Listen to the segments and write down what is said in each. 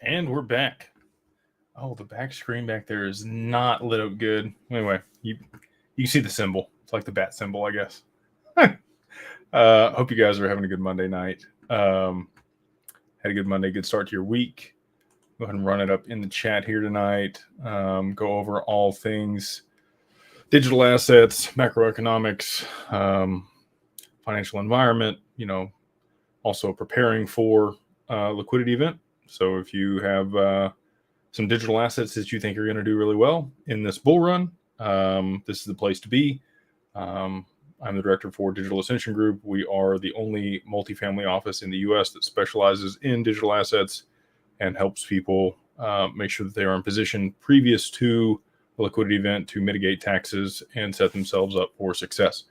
And we're back. Oh, the back screen back there is not lit up good. Anyway, you can see the symbol. It's like the bat symbol, I guess. Hope you guys are having a good Monday night. Had a good Monday, good start to your week. Go ahead and run it up in the chat here tonight. Go over all things digital assets, macroeconomics, financial environment, also preparing for a liquidity event. So if you have some digital assets that you think are going to do really well in this bull run, this is the place to be. I'm the director for Digital Ascension Group. We are the only multifamily office in the U.S. that specializes in digital assets and helps people make sure that they are in position previous to a liquidity event to mitigate taxes and set themselves up for success.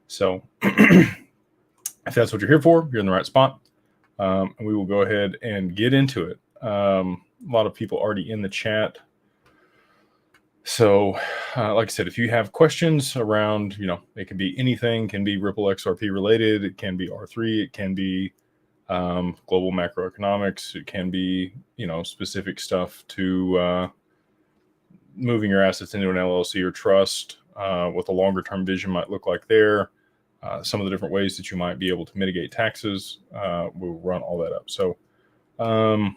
So if that's what you're here for, you're in the right spot. And we will go ahead and get into it. A lot of people already in the chat. So, like I said, if you have questions around, it can be anything, can be Ripple XRP related, it can be R3, it can be global macroeconomics, it can be, specific stuff to moving your assets into an LLC or trust, what the longer term vision might look like there, some of the different ways that you might be able to mitigate taxes. We'll run all that up. So, go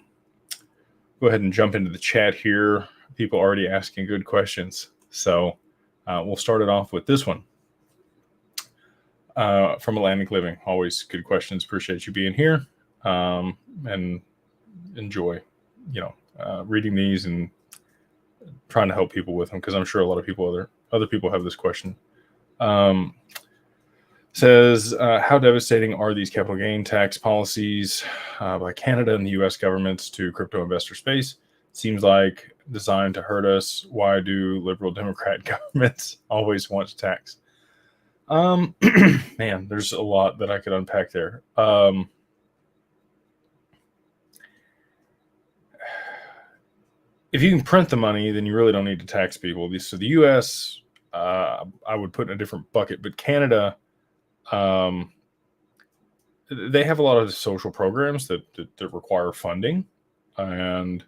ahead and jump into the chat here. People already asking good questions. So we'll start it off with this one. From Atlantic Living. Always good questions. Appreciate you being here. And enjoy, reading these and trying to help people with them, because I'm sure a lot of people, other people have this question. Says, how devastating are these capital gain tax policies by Canada and the U.S. governments to crypto investor space? Seems like designed to hurt us. Why do liberal Democrat governments always want to tax? Man, there's a lot that I could unpack there. If you can print the money, then you really don't need to tax people. So the U.S., I would put in a different bucket, but Canada, they have a lot of social programs that require funding, and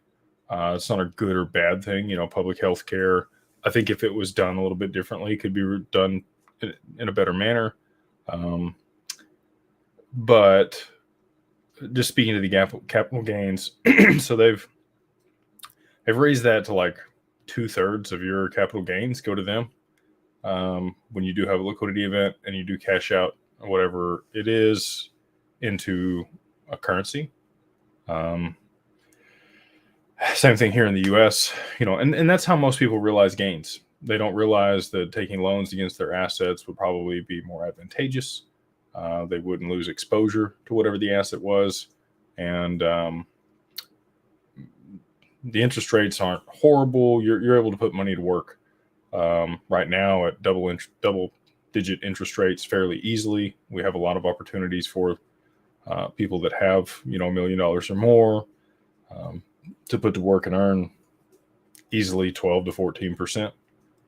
it's not a good or bad thing. Public health care, I think if it was done a little bit differently, could be done in a better manner. But just speaking to the capital gains, so they've raised that to like 2/3 of your capital gains go to them. When you do have a liquidity event and you do cash out whatever it is into a currency. Same thing here in the US, and that's how most people realize gains. They don't realize that taking loans against their assets would probably be more advantageous. They wouldn't lose exposure to whatever the asset was. And the interest rates aren't horrible. You're able to put money to work right now at double-digit interest rates fairly easily. We have a lot of opportunities for people that have $1 million or more to put to work and earn easily 12 to 14%,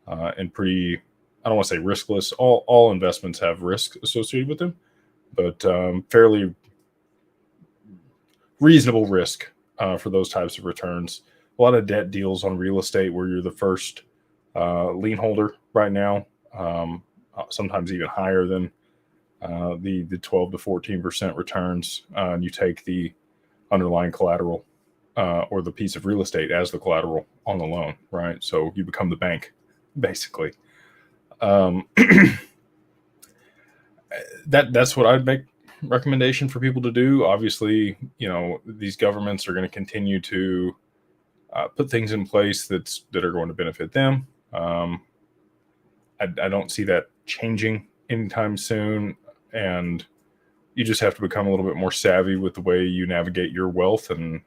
and pretty, I don't want to say riskless. All investments have risk associated with them, but fairly reasonable risk for those types of returns. A lot of debt deals on real estate where you're the first lien holder right now, sometimes even higher than the 12 to 14% returns, and you take the underlying collateral or the piece of real estate as the collateral on the loan, right? So you become the bank, basically. That's what I'd make recommendation for people to do. Obviously, these governments are going to continue to put things in place that are going to benefit them. I don't see that changing anytime soon, and you just have to become a little bit more savvy with the way you navigate your wealth and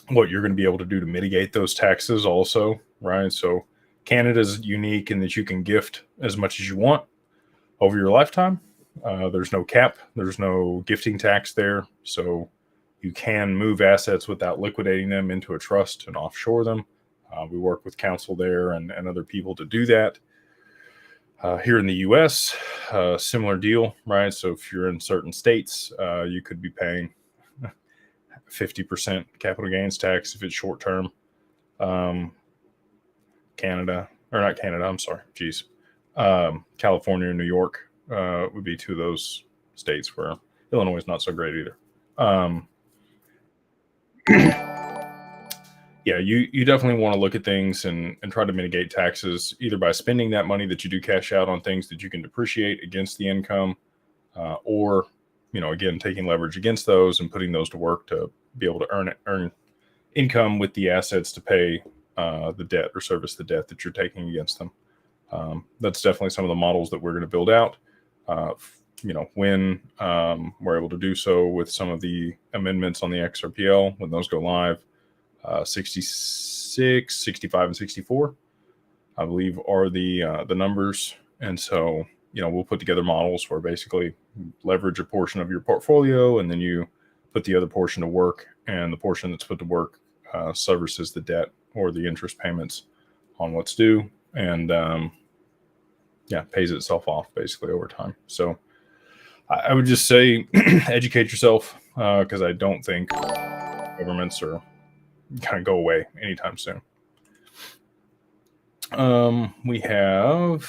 what you're going to be able to do to mitigate those taxes also, right? So Canada's unique in that you can gift as much as you want over your lifetime. There's no cap. There's no gifting tax there. So you can move assets without liquidating them into a trust and offshore them. We work with counsel there and other people to do that. Here in the U.S., similar deal, right? So if you're in certain states, you could be paying 50% capital gains tax if it's short term. Canada, or not Canada, I'm sorry, geez. California and New York would be two of those states where Illinois is not so great either. Yeah, you definitely want to look at things and try to mitigate taxes either by spending that money that you do cash out on things that you can depreciate against the income, or, again, taking leverage against those and putting those to work to be able to earn income with the assets to pay the debt or service the debt that you're taking against them. That's definitely some of the models that we're going to build out. When we're able to do so with some of the amendments on the XRPL, when those go live, 66, 65, and 64, I believe, are the numbers. And so, we'll put together models where basically leverage a portion of your portfolio, and then you put the other portion to work, and the portion that's put to work services the debt or the interest payments on what's due, and pays itself off basically over time. So I would just say educate yourself, because I don't think governments are going to go away anytime soon. We have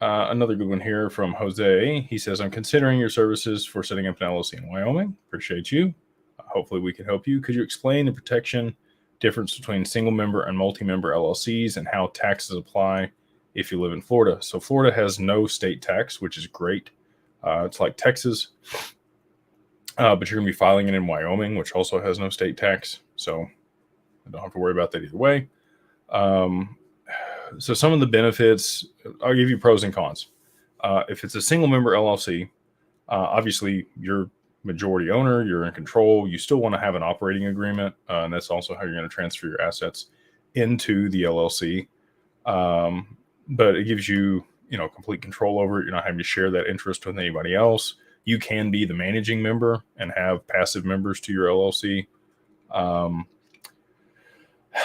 another good one here from Jose. He says, I'm considering your services for setting up an LLC in Wyoming. Appreciate you. Hopefully we can help you. Could you explain the protection difference between single member and multi-member LLCs and how taxes apply if you live in Florida? So Florida has no state tax, which is great. It's like Texas, but you're going to be filing it in Wyoming, which also has no state tax. So I don't have to worry about that either way. So some of the benefits, I'll give you pros and cons. If it's a single member LLC, obviously you're majority owner, you're in control. You still want to have an operating agreement, and that's also how you're going to transfer your assets into the LLC. But it gives you, complete control over it. You're not having to share that interest with anybody else. You can be the managing member and have passive members to your LLC.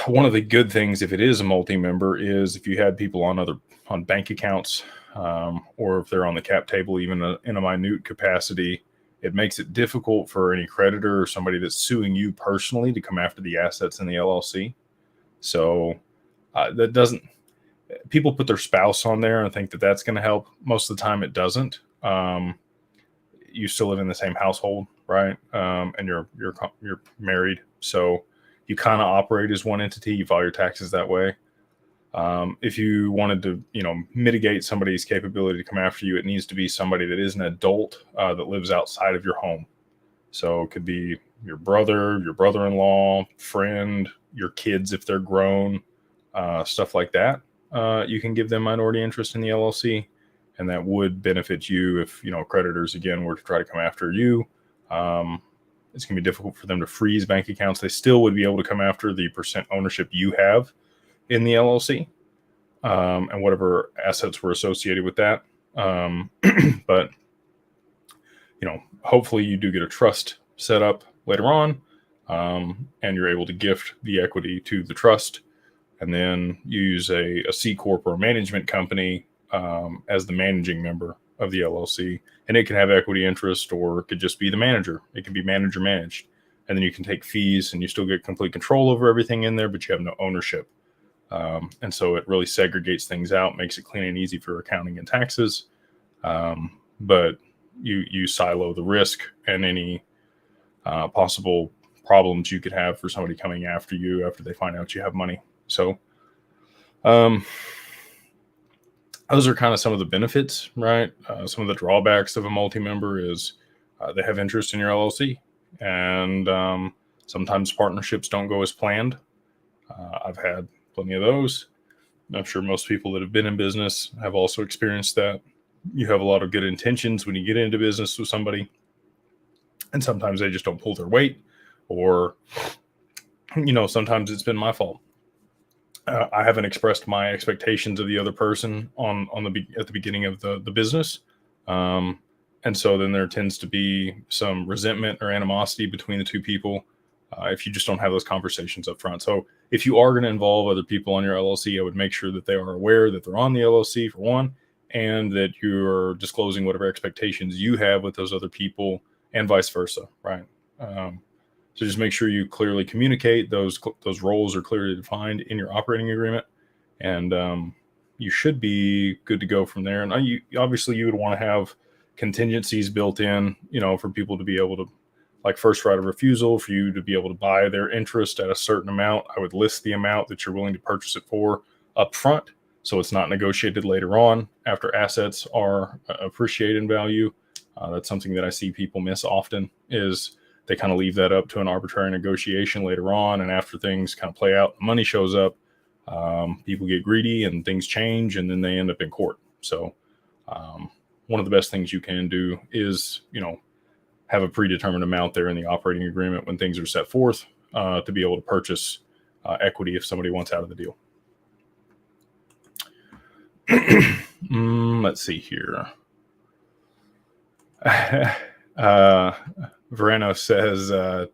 One of the good things, if it is a multi-member, is if you had people on bank accounts, or if they're on the cap table, even in a minute capacity, it makes it difficult for any creditor or somebody that's suing you personally to come after the assets in the LLC. So people put their spouse on there and think that that's going to help. Most of the time it doesn't. You still live in the same household, right? And you're married. So you kind of operate as one entity. You file your taxes that way. If you wanted to, mitigate somebody's capability to come after you, it needs to be somebody that is an adult that lives outside of your home. So it could be your brother, your brother-in-law, friend, your kids if they're grown, stuff like that. You can give them minority interest in the LLC, and that would benefit you if, creditors, again, were to try to come after you. It's going to be difficult for them to freeze bank accounts. They still would be able to come after the percent ownership you have in the LLC, and whatever assets were associated with that. But, hopefully you do get a trust set up later on, and you're able to gift the equity to the trust, and then use a C Corp or a management company as the managing member of the LLC. And it can have equity interest, or it could just be the manager. It can be manager managed. And then you can take fees and you still get complete control over everything in there, but you have no ownership. And so it really segregates things out, makes it clean and easy for accounting and taxes. But you silo the risk and any possible problems you could have for somebody coming after you after they find out you have money. So those are kind of some of the benefits, right? Some of the drawbacks of a multi-member is they have interest in your LLC, and sometimes partnerships don't go as planned. I've had plenty of those. I'm sure most people that have been in business have also experienced that. You have a lot of good intentions when you get into business with somebody, and sometimes they just don't pull their weight, or, sometimes it's been my fault. I haven't expressed my expectations of the other person at the beginning of the business. And so then there tends to be some resentment or animosity between the two people if you just don't have those conversations up front. So if you are going to involve other people on your LLC, I would make sure that they are aware that they're on the LLC, for one, and that you're disclosing whatever expectations you have with those other people, and vice versa, right? So just make sure you clearly communicate. Those roles are clearly defined in your operating agreement, and you should be good to go from there. And obviously you would want to have contingencies built in, for people to be able to, like first right of refusal, for you to be able to buy their interest at a certain amount. I would list the amount that you're willing to purchase it for up front, so it's not negotiated later on after assets are appreciated in value. That's something that I see people miss often, is they kind of leave that up to an arbitrary negotiation later on, and after things kind of play out, the money shows up, people get greedy and things change, and then they end up in court. So one of the best things you can do is, have a predetermined amount there in the operating agreement when things are set forth, to be able to purchase equity if somebody wants out of the deal. Let's see here. Verano says, to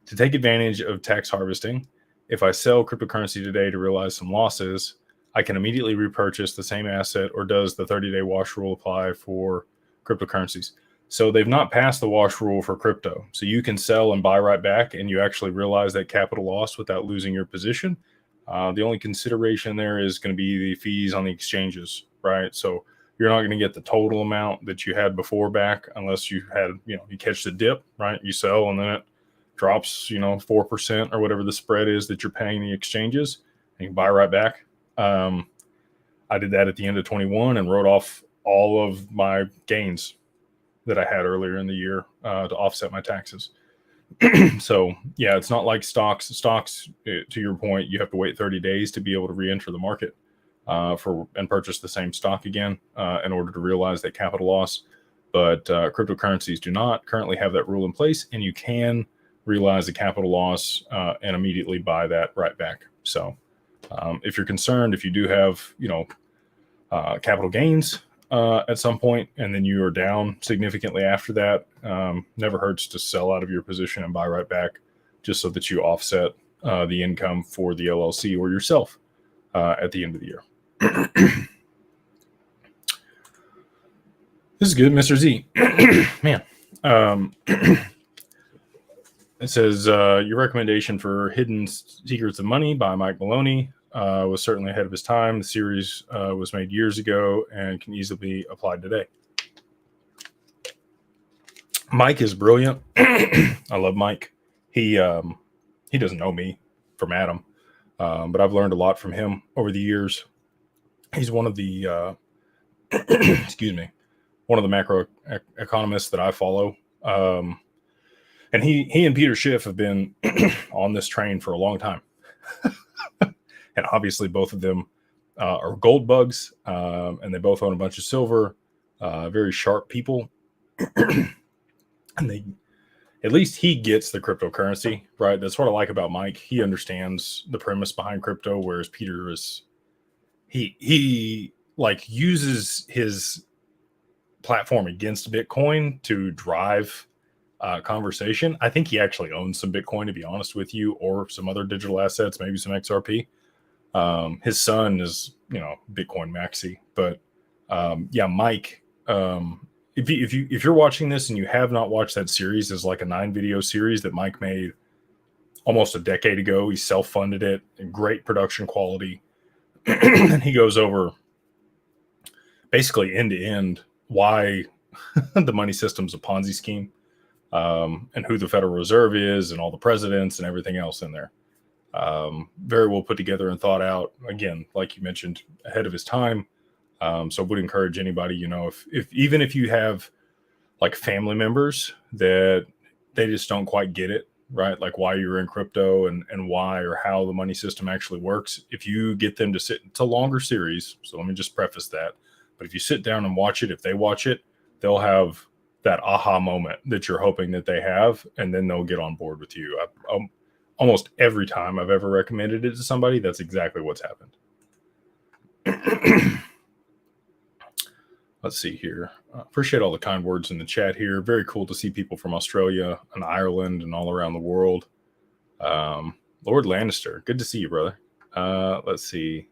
take advantage of tax harvesting, if I sell cryptocurrency today to realize some losses, I can immediately repurchase the same asset, or does the 30-day wash rule apply for cryptocurrencies? So they've not passed the wash rule for crypto. So you can sell and buy right back, and you actually realize that capital loss without losing your position. The only consideration there is going to be the fees on the exchanges, right? So you're not going to get the total amount that you had before back, unless you had, you catch the dip, right? You sell and then it drops, 4% or whatever the spread is that you're paying the exchanges, and you buy right back. I did that at the end of 21 and wrote off all of my gains that I had earlier in the year to offset my taxes. So yeah, it's not like stocks. Stocks, to your point, you have to wait 30 days to be able to re-enter the market and purchase the same stock again in order to realize that capital loss. But cryptocurrencies do not currently have that rule in place, and you can realize the capital loss and immediately buy that right back. So if you're concerned, if you do have capital gains at some point, and then you are down significantly after that, never hurts to sell out of your position and buy right back, just so that you offset the income for the LLC or yourself at the end of the year. This is good, Mr. Z. Man. It says, your recommendation for Hidden Secrets of Money by Mike Maloney was certainly ahead of his time. The series was made years ago and can easily be applied today. Mike is brilliant. I love Mike. He doesn't know me from Adam, but I've learned a lot from him over the years. He's one of the excuse me, one of the macro economists that I follow. And he and Peter Schiff have been on this train for a long time. And obviously both of them are gold bugs, and they both own a bunch of silver, very sharp people. And at least he gets the cryptocurrency, right? That's what I like about Mike. He understands the premise behind crypto, whereas Peter is, he like uses his platform against Bitcoin to drive conversation. I think he actually owns some Bitcoin, to be honest with you, or some other digital assets, maybe some XRP. His son is, Bitcoin maxi, but yeah, Mike, if you're watching this and you have not watched that series, it's like a 9-video series that Mike made almost a decade ago. He self-funded it in great production quality. And he goes over basically end to end why the money system's a Ponzi scheme, and who the Federal Reserve is and all the presidents and everything else in there. Very well put together and thought out. Again, like you mentioned, ahead of his time. So I would encourage anybody, even if you have like family members that they just don't quite get it, right? Like why you're in crypto and why or how the money system actually works. If you get them to sit, it's a longer series. So let me just preface that. But if you sit down and watch it, if they watch it, they'll have that aha moment that you're hoping that they have, and then they'll get on board with you. Almost every time I've ever recommended it to somebody, that's exactly what's happened. Let's see here. Appreciate all the kind words in the chat here. Very cool to see people from Australia and Ireland and all around the world. Lord Lannister, good to see you, brother. Let's see.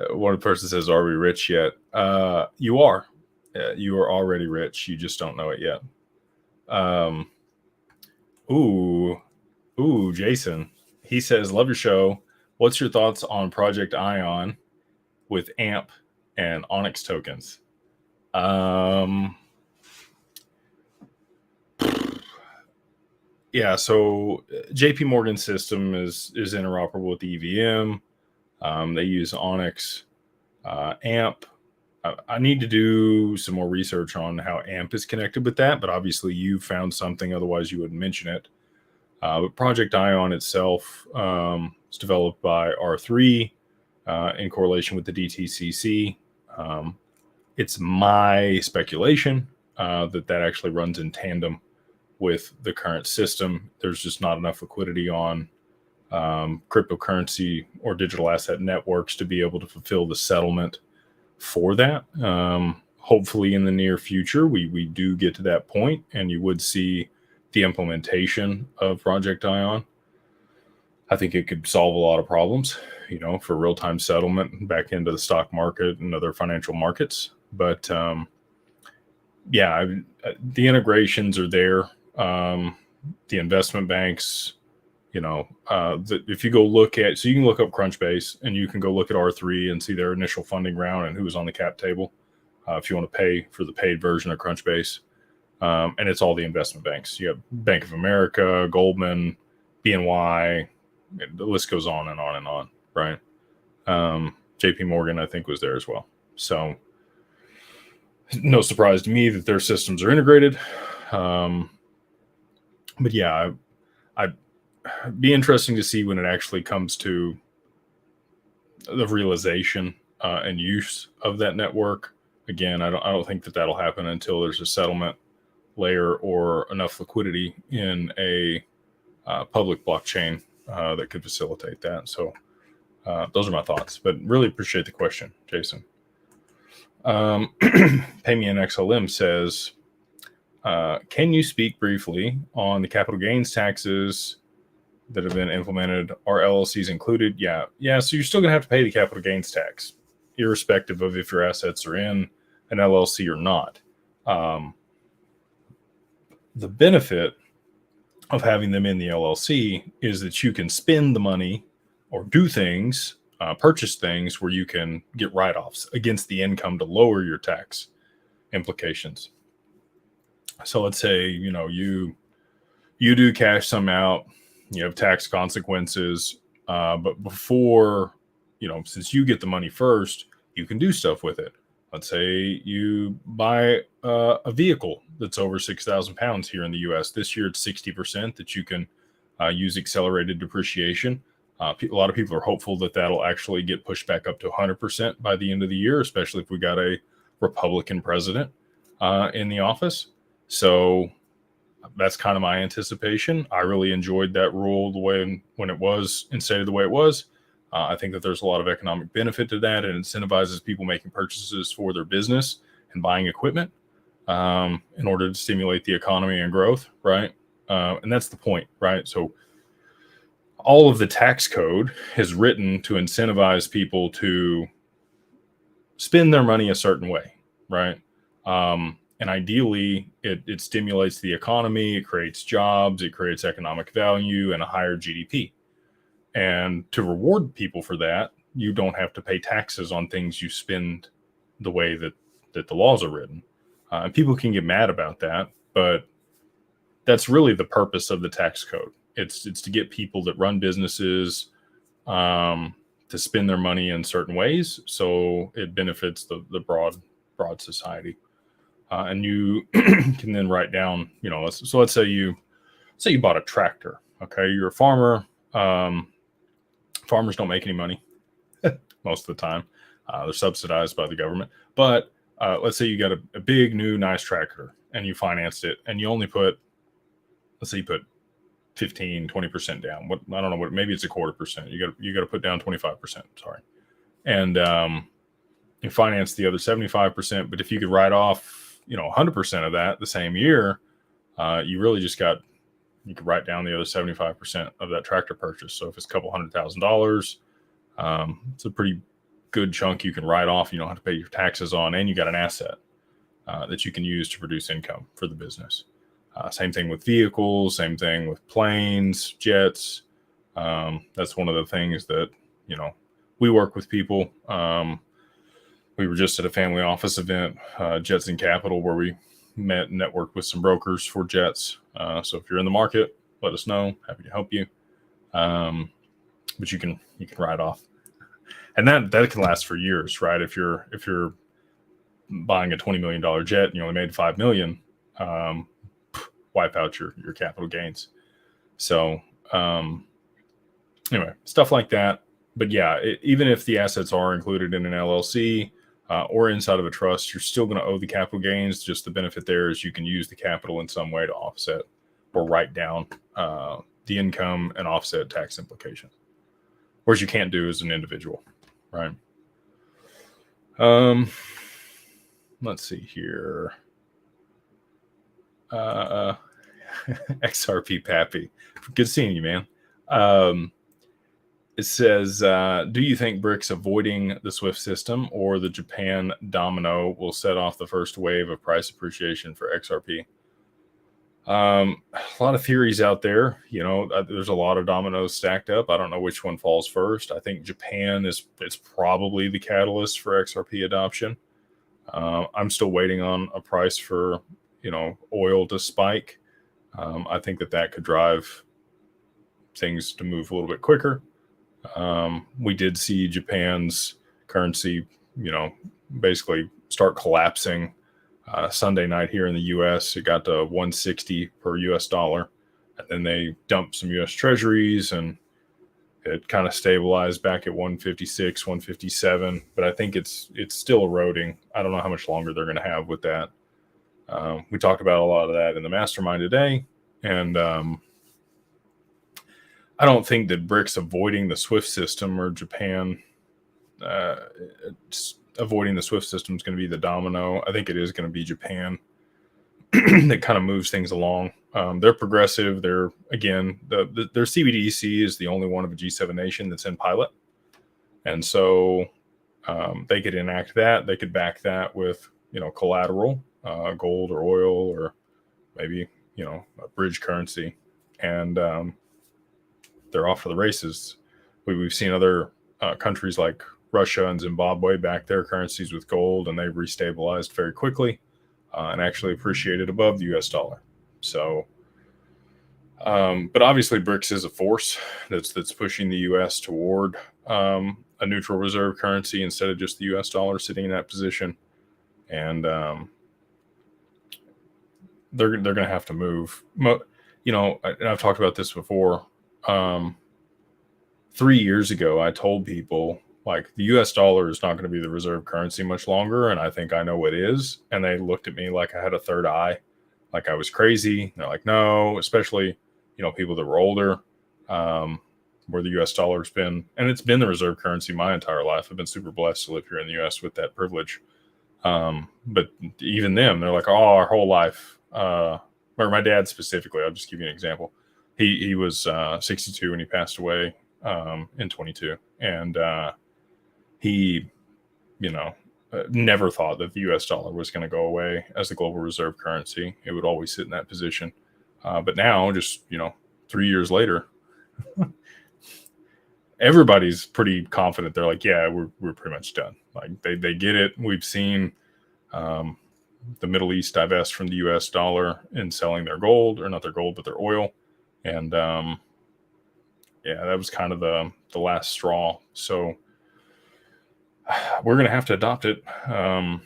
One person says, are we rich yet? You are. You are already rich. You just don't know it yet. Ooh, Jason. He says, love your show. What's your thoughts on Project Ion with AMP and Onyx tokens? Yeah, so JP Morgan's system is interoperable with EVM. They use Onyx, AMP. I need to do some more research on how AMP is connected with that, but obviously you found something, otherwise you wouldn't mention it. But Project Ion itself is developed by R3 in correlation with the DTCC. It's my speculation that actually runs in tandem with the current system. There's just not enough liquidity on cryptocurrency or digital asset networks to be able to fulfill the settlement for that. Hopefully in the near future, we do get to that point and you would see the implementation of Project Ion. I think it could solve a lot of problems, for real-time settlement back into the stock market and other financial markets. But the integrations are there. The investment banks, if you go look at, so you can look up Crunchbase and you can go look at R3 and see their initial funding round and who was on the cap table. If you want to pay for the paid version of Crunchbase, and it's all the investment banks. You have Bank of America, Goldman, BNY, the list goes on and on and on, right? JP Morgan, I think, was there as well. So no surprise to me that their systems are integrated. But yeah, I'd be interesting to see when it actually comes to the realization and use of that network. Again, I don't think that that'll happen until there's a settlement layer or enough liquidity in a public blockchain that could facilitate that. So those are my thoughts, but really appreciate the question, Jason. PayMeInXLM says, can you speak briefly on the capital gains taxes that have been implemented? Are LLCs included? Yeah. So you're still going to have to pay the capital gains tax, irrespective of if your assets are in an LLC or not. The benefit of having them in the LLC is that you can spend the money or do things, purchase things where you can get write-offs against the income to lower your tax implications. So let's say, you do cash some out, you have tax consequences, but before, since you get the money first, you can do stuff with it. Let's say you buy a vehicle that's over 6,000 pounds here in the US. This year it's 60% that you can use accelerated depreciation. A lot of people are hopeful that that'll actually get pushed back up to 100% by the end of the year, especially if we got a Republican president in the office. So that's kind of my anticipation. I really enjoyed that rule the way when it was instated the way it was. I think that there's a lot of economic benefit to that. It incentivizes people making purchases for their business and buying equipment in order to stimulate the economy and growth, right? And that's the point, right? So all of the tax code is written to incentivize people to spend their money a certain way, right? And ideally, it stimulates the economy, it creates jobs, it creates economic value and a higher GDP. And to reward people for that, you don't have to pay taxes on things you spend the way that the laws are written. And people can get mad about that, but that's really the purpose of the tax code. It's to get people that run businesses to spend their money in certain ways, so it benefits the broad society. And you can then write down, let's say you bought a tractor. Okay, you're a farmer. Farmers don't make any money most of the time. They're subsidized by the government. But let's say you got a big, new, nice tractor and you financed it and you only put, let's say you put 15, 20% down. I don't know maybe it's 0.25%. You got to put down 25%. Sorry. And you finance the other 75%. But if you could write off, 100% of that the same year, you really just you could write down the other 75% of that tractor purchase. So if it's a couple $100,000, it's a pretty good chunk you can write off. You don't have to pay your taxes on, and you got an asset. that you can use to produce income for the business. Same thing with vehicles, same thing with planes, jets. That's one of the things that, we work with people. We were just at a family office event, Jets and Capital, where we met and networked with some brokers for jets. So if you're in the market, let us know. Happy to help you. But you can write off, and that can last for years, right? If you're buying a $20 million jet and you only made $5 million, wipe out your capital gains. So anyway, stuff like that. But yeah, even if the assets are included in an LLC or inside of a trust, you're still going to owe the capital gains. Just the benefit there is you can use the capital in some way to offset or write down the income and offset tax implications, whereas you can't do as an individual, right? Let's see here. XRP Pappy, good seeing you, man. It says, do you think BRICS avoiding the SWIFT system or the Japan domino will set off the first wave of price appreciation for XRP? A lot of theories out there. There's a lot of dominoes stacked up. I don't know which one falls first. I think Japan is probably the catalyst for XRP adoption. I'm still waiting on a price for oil to spike. I think that could drive things to move a little bit quicker. We did see Japan's currency, basically start collapsing Sunday night here in the U.S. It got to 160 per U.S. dollar, and then they dumped some U.S. treasuries, and it kind of stabilized back at 156, 157. But I think it's still eroding. I don't know how much longer they're going to have with that. We talked about a lot of that in the mastermind today, and I don't think that BRICS avoiding the SWIFT system or Japan avoiding the SWIFT system is going to be the domino. I think it is going to be Japan that kind of moves things along. They're progressive. They're, again, their CBDC is the only one of a G7 nation that's in pilot. And so they could enact that. They could back that with, collateral, gold or oil, or maybe, a bridge currency. And they're off to the races. We've seen other countries like Russia and Zimbabwe back their currencies with gold, and they've restabilized very quickly and actually appreciated above the US dollar. So, but obviously BRICS is a force that's pushing the US toward a neutral reserve currency instead of just the US dollar sitting in that position. And they're going to have to move. And I've talked about this before. 3 years ago, I told people, like, the US dollar is not going to be the reserve currency much longer, and I think I know what is. And they looked at me like I had a third eye, like I was crazy. And they're like, no, especially, people that were older, where the US dollar's been, and it's been the reserve currency my entire life. I've been super blessed to live here in the US with that privilege. But even them, they're like, oh, our whole life, or my dad specifically, I'll just give you an example. He was 62 when he passed away in 22. And he, never thought that the US dollar was going to go away as the global reserve currency. It would always sit in that position. But now, just, 3 years later, everybody's pretty confident. They're like, yeah, we're pretty much done. Like they get it. We've seen the Middle East divest from the US dollar in selling their gold, or not their gold, but their oil. And that was kind of the last straw. So we're going to have to adopt it. And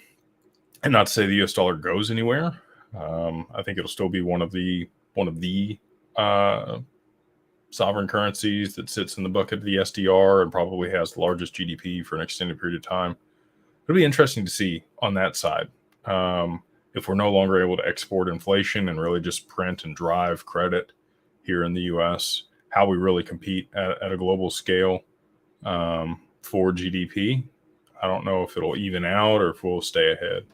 not to say the US dollar goes anywhere. I think it'll still be one of the sovereign currencies that sits in the bucket of the SDR and probably has the largest GDP for an extended period of time. It'll be interesting to see on that side. If we're no longer able to export inflation and really just print and drive credit here in the US, how we really compete at a global scale for GDP. I don't know if it'll even out or if we'll stay ahead.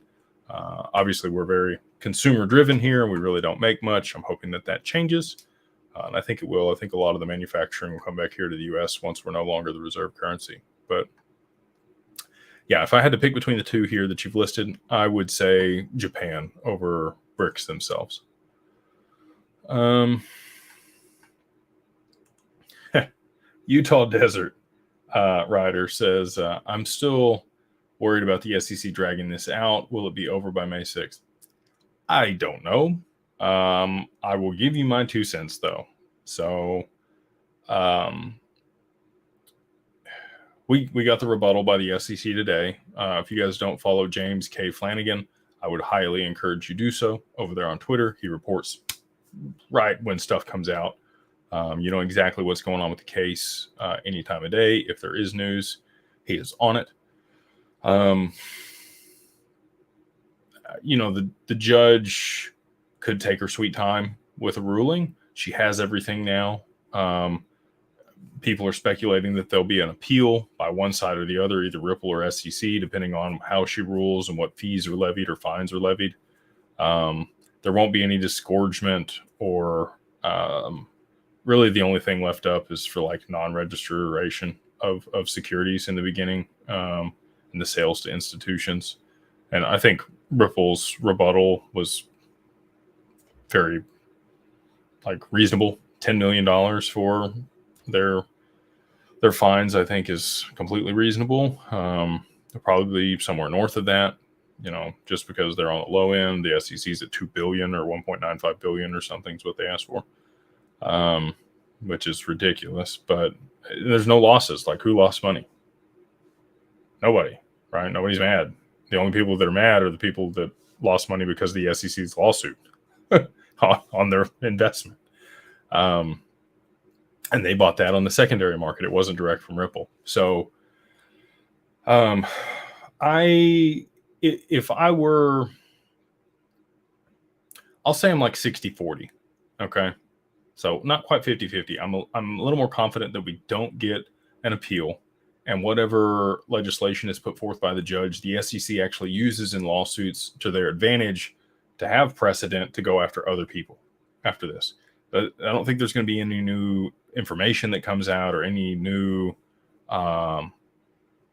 Obviously, we're very consumer driven here and we really don't make much. I'm hoping that changes. And I think it will. I think a lot of the manufacturing will come back here to the US once we're no longer the reserve currency. But yeah, if I had to pick between the two here that you've listed, I would say Japan over BRICS themselves. Utah Desert Rider says, I'm still worried about the SEC dragging this out. Will it be over by May 6th? I don't know. I will give you my 2 cents, though. So we got the rebuttal by the SEC today. If you guys don't follow James K. Flanagan, I would highly encourage you do so over there on Twitter. He reports right when stuff comes out. You know exactly what's going on with the case any time of day. If there is news, he is on it. You know, the judge could take her sweet time with a ruling. She has everything now. People are speculating that there'll be an appeal by one side or the other, either Ripple or SEC, depending on how she rules and what fees are levied or fines are levied. There won't be any disgorgement or really the only thing left up is for like non-registration of securities in the beginning and the sales to institutions. And I think Ripple's rebuttal was very reasonable. $10 million for their fines, I think, is completely reasonable. They'll probably be somewhere north of that, you know, just because they're on the low end. The SEC's at $2 billion or $1.95 billion or something is what they asked for, which is ridiculous. But there's no losses. Like, who lost money? Nobody, right? Nobody's mad. The only people that are mad are the people that lost money because of the SEC's lawsuit on their investment. And they bought that on the secondary market. It wasn't direct from Ripple. So if I were, I'll say I'm like 60-40. Okay. So not quite 50-50. I'm a little more confident that we don't get an appeal, and whatever legislation is put forth by the judge, the SEC actually uses in lawsuits to their advantage to have precedent to go after other people after this. But I don't think there's going to be any new information that comes out or any new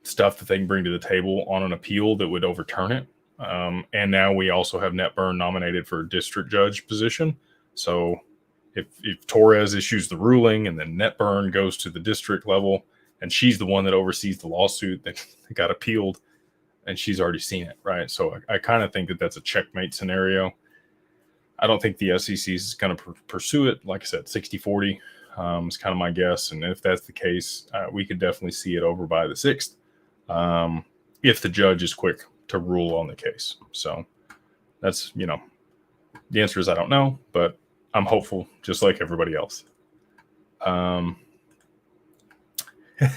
stuff that they can bring to the table on an appeal that would overturn it. And now we also have Netburn nominated for a district judge position. So if Torres issues the ruling and then Netburn goes to the district level, and she's the one that oversees the lawsuit that got appealed, and she's already seen it, right? So I kind of think that that's a checkmate scenario. I don't think the SEC is going to pursue it. Like I said, 60-40 is kind of my guess. And if that's the case, we could definitely see it over by the 6th if the judge is quick to rule on the case. So that's, you know, the answer is I don't know, but I'm hopeful just like everybody else.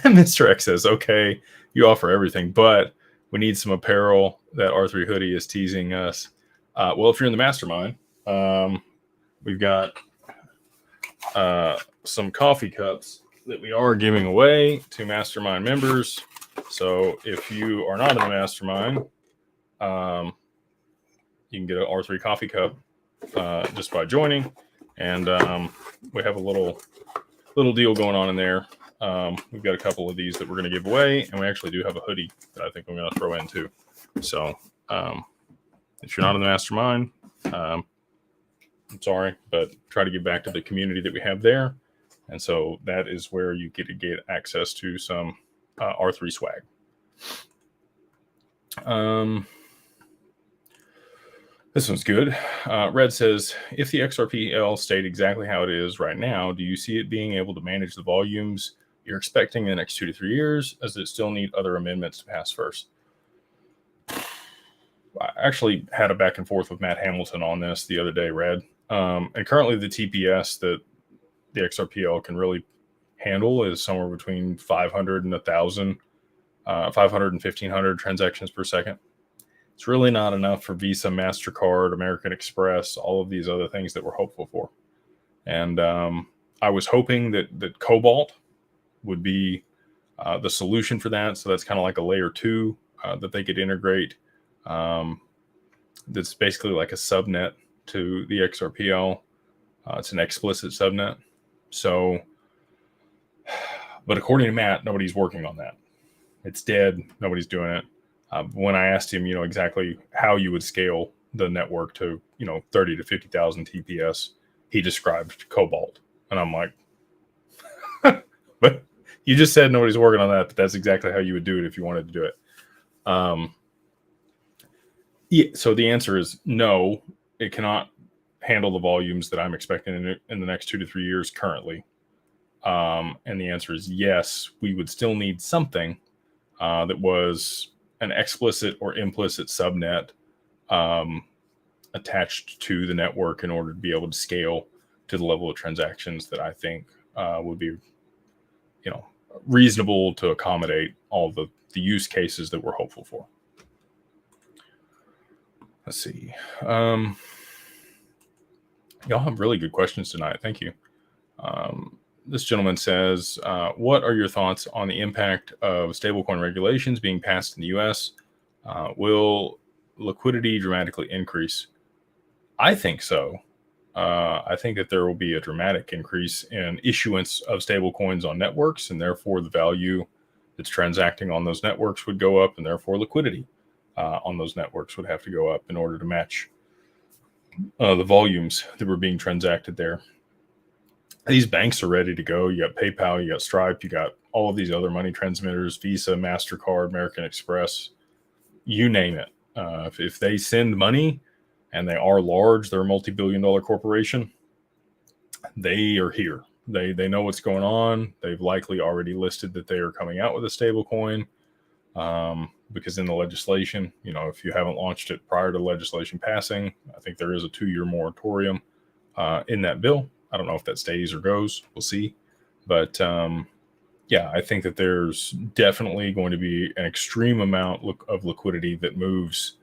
Mr. X says, okay, you offer everything, but we need some apparel. That R3 hoodie is teasing us. Well, if you're in the mastermind, we've got some coffee cups that we are giving away to mastermind members. So if you are not in the mastermind, you can get an R3 coffee cup just by joining. And we have a little deal going on in there. We've got a couple of these that we're going to give away, and we actually do have a hoodie that I think I'm going to throw in too. So if you're not in the mastermind, I'm sorry, but try to give back to the community that we have there. And so that is where you get to get access to some R3 swag. This one's good. Red says, if the XRPL stayed exactly how it is right now, do you see it being able to manage the volumes you're expecting in the next 2 to 3 years? Does it still need other amendments to pass first? I actually had a back and forth with Matt Hamilton on this the other day, Red. And currently the TPS that the XRPL can really handle is somewhere between 500 and 1,000, 500 and 1,500 transactions per second. It's really not enough for Visa, MasterCard, American Express, all of these other things that we're hopeful for. And I was hoping that Cobalt would be the solution for that. So that's kind of like a layer 2 that they could integrate. That's basically like a subnet to the XRPL. It's an explicit subnet. So, but according to Matt, nobody's working on that. It's dead. Nobody's doing it. When I asked him, exactly how you would scale the network to, 30 to 50,000 TPS, he described Cobalt. And I'm like, but you just said nobody's working on that, but that's exactly how you would do it if you wanted to do it. Yeah, so the answer is no, it cannot handle the volumes that I'm expecting in the next 2 to 3 years currently. And the answer is yes, we would still need something that was an explicit or implicit subnet attached to the network in order to be able to scale to the level of transactions that I think would be, reasonable to accommodate all the use cases that we're hopeful for. Let's see. Y'all have really good questions tonight. Thank you. This gentleman says, what are your thoughts on the impact of stablecoin regulations being passed in the US? Will liquidity dramatically increase? I think so. I think that there will be a dramatic increase in issuance of stablecoins on networks, and therefore the value that's transacting on those networks would go up, and therefore liquidity on those networks would have to go up in order to match the volumes that were being transacted there. These banks are ready to go. You got PayPal, you got Stripe, you got all of these other money transmitters, Visa, MasterCard, American Express, you name it. If they send money and they are large, they're a multi-billion-dollar corporation, they are here. They know what's going on. They've likely already listed that they are coming out with a stable coin because in the legislation, if you haven't launched it prior to legislation passing, I think there is a 2-year moratorium in that bill. I don't know if that stays or goes. We'll see. But yeah, I think that there's definitely going to be an extreme amount of liquidity that moves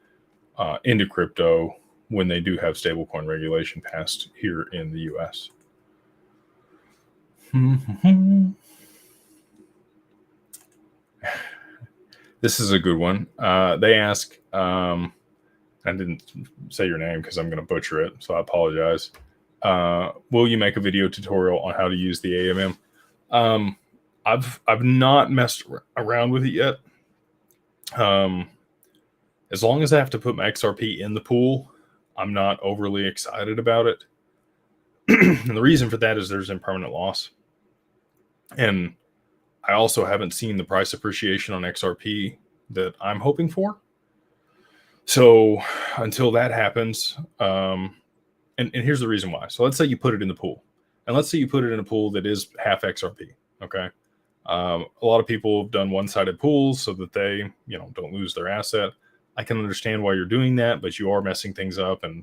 into crypto when they do have stablecoin regulation passed here in the US. This is a good one. They ask, I didn't say your name because I'm going to butcher it, so I apologize. Will you make a video tutorial on how to use the AMM? I've not messed around with it yet. As long as I have to put my XRP in the pool, I'm not overly excited about it. And the reason for that is there's impermanent loss. And I also haven't seen the price appreciation on XRP that I'm hoping for. So until that happens, and here's the reason why. So let's say you put it in the pool. And let's say you put it in a pool that is half XRP, okay? A lot of people have done one-sided pools so that they, don't lose their asset. I can understand why you're doing that, but you are messing things up and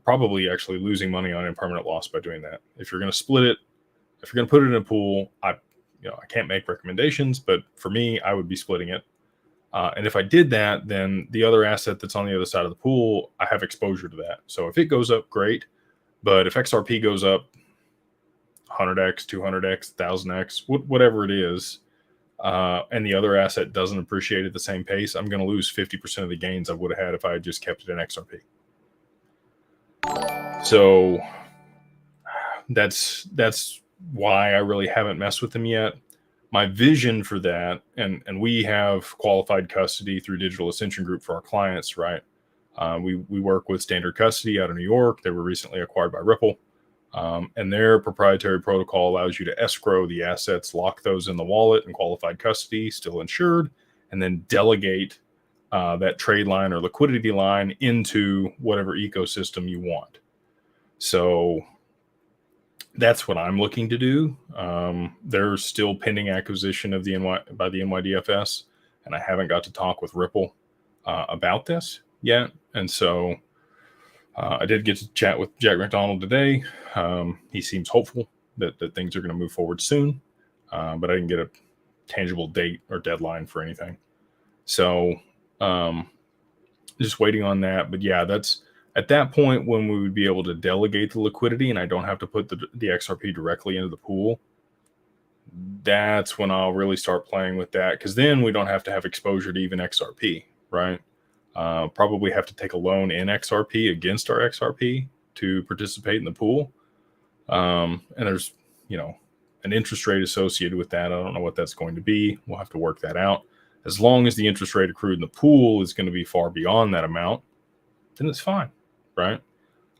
probably actually losing money on impermanent loss by doing that. If you're going to split it, if you're going to put it in a pool, I can't make recommendations, but for me, I would be splitting it. And if I did that, then the other asset that's on the other side of the pool, I have exposure to that. So if it goes up, great. But if XRP goes up 100x, 200x, 1000x, whatever it is, and the other asset doesn't appreciate at the same pace, I'm going to lose 50% of the gains I would have had if I had just kept it in XRP. So that's why I really haven't messed with them yet. My vision for that, and we have qualified custody through Digital Ascension Group for our clients, right? We work with Standard Custody out of New York. They were recently acquired by Ripple. And their proprietary protocol allows you to escrow the assets, lock those in the wallet and qualified custody, still insured, and then delegate that trade line or liquidity line into whatever ecosystem you want. So that's what I'm looking to do. There's still pending acquisition of by the NYDFS, and I haven't got to talk with Ripple about this yet. And so I did get to chat with Jack McDonald today. He seems hopeful that things are going to move forward soon, but I didn't get a tangible date or deadline for anything. So just waiting on that. But yeah, that's at that point when we would be able to delegate the liquidity and I don't have to put the XRP directly into the pool. That's when I'll really start playing with that, because then we don't have to have exposure to even XRP, right? Probably have to take a loan in XRP against our XRP to participate in the pool. And there's, an interest rate associated with that. I don't know what that's going to be. We'll have to work that out. As long as the interest rate accrued in the pool is going to be far beyond that amount, then it's fine, right?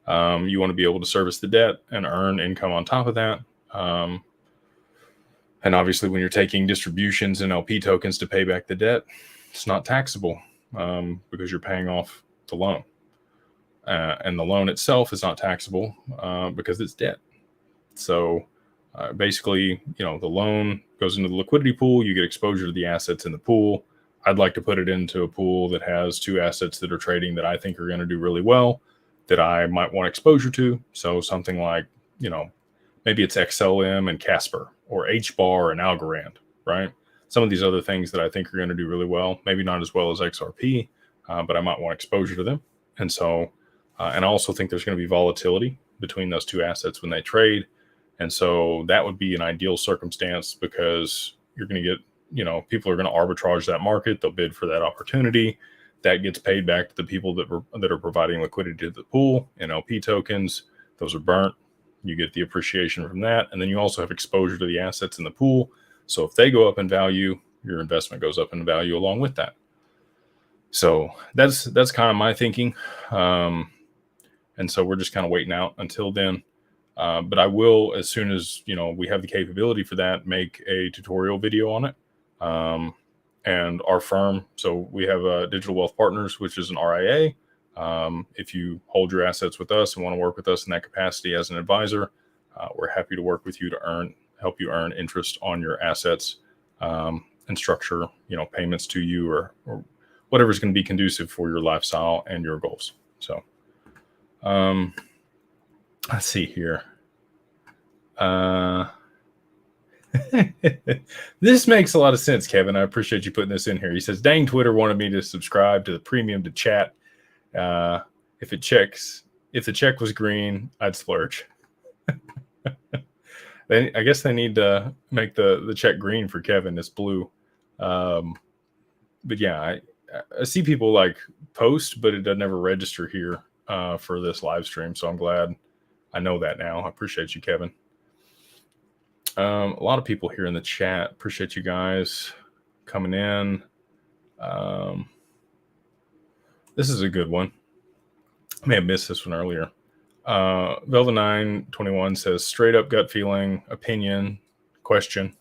You want to be able to service the debt and earn income on top of that. And obviously, when you're taking distributions and LP tokens to pay back the debt, it's not taxable because you're paying off the loan. And the loan itself is not taxable because it's debt. So basically, the loan goes into the liquidity pool. You get exposure to the assets in the pool. I'd like to put it into a pool that has two assets that are trading that I think are going to do really well, that I might want exposure to. So something like, maybe it's XLM and Casper, or HBAR and Algorand, right? Some of these other things that I think are going to do really well, maybe not as well as XRP, but I might want exposure to them. And so, and I also think there's going to be volatility between those two assets when they trade. And so that would be an ideal circumstance because you're going to get, people are going to arbitrage that market. They'll bid for that opportunity. That gets paid back to the people that are providing liquidity to the pool and LP tokens. Those are burnt. You get the appreciation from that. And then you also have exposure to the assets in the pool. So if they go up in value, your investment goes up in value along with that. So that's kind of my thinking. And so we're just kind of waiting out until then. But I will, as soon as, we have the capability for that, make a tutorial video on it. And our firm, so we have Digital Wealth Partners, which is an RIA. If you hold your assets with us and want to work with us in that capacity as an advisor, we're happy to work with you to help you earn interest on your assets and structure, payments to you or whatever is going to be conducive for your lifestyle and your goals. So, let's see here. This makes a lot of sense, Kevin. I appreciate you putting this in here. He says, dang, Twitter wanted me to subscribe to the premium to chat. If the check was green, I'd splurge. I guess they need to make the check green for Kevin. It's blue. But yeah, I see people like post, but it doesn't ever register here for this live stream. So I'm glad I know that now. I appreciate you, Kevin. A lot of people here in the chat. Appreciate you guys coming in. This is a good one. I may have missed this one earlier. Velva921 says, straight up gut feeling, opinion, question.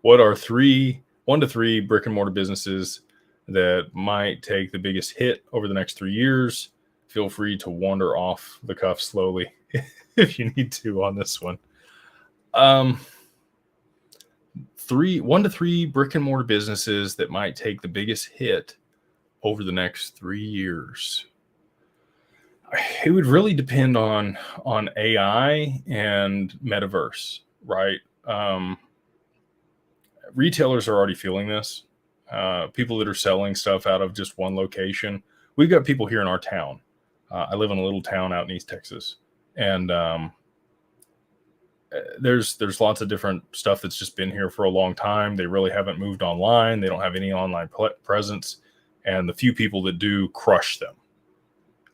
What are 1 to 3 brick and mortar businesses that might take the biggest hit over the next 3 years? Feel free to wander off the cuff slowly if you need to on this one. 1 to 3 brick and mortar businesses that might take the biggest hit over the next 3 years. It would really depend on AI and metaverse, right? Retailers are already feeling this. People that are selling stuff out of just one location. We've got people here in our town. I live in a little town out in East Texas, and there's lots of different stuff that's just been here for a long time. They really haven't moved online. They don't have any online presence, and the few people that do crush them.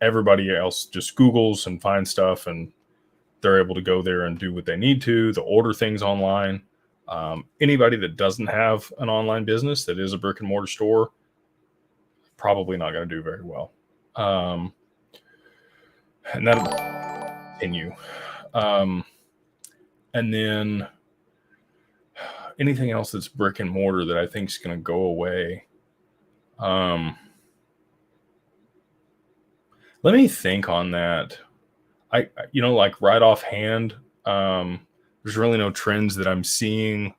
Everybody else just Googles and finds stuff, and they're able to go there and do what they need to. They'll order things online. Anybody that doesn't have an online business that is a brick and mortar store, probably not going to do very well. And that'll continue. And then anything else that's brick and mortar that I think is going to go away. Let me think on that. I like right offhand, there's really no trends that I'm seeing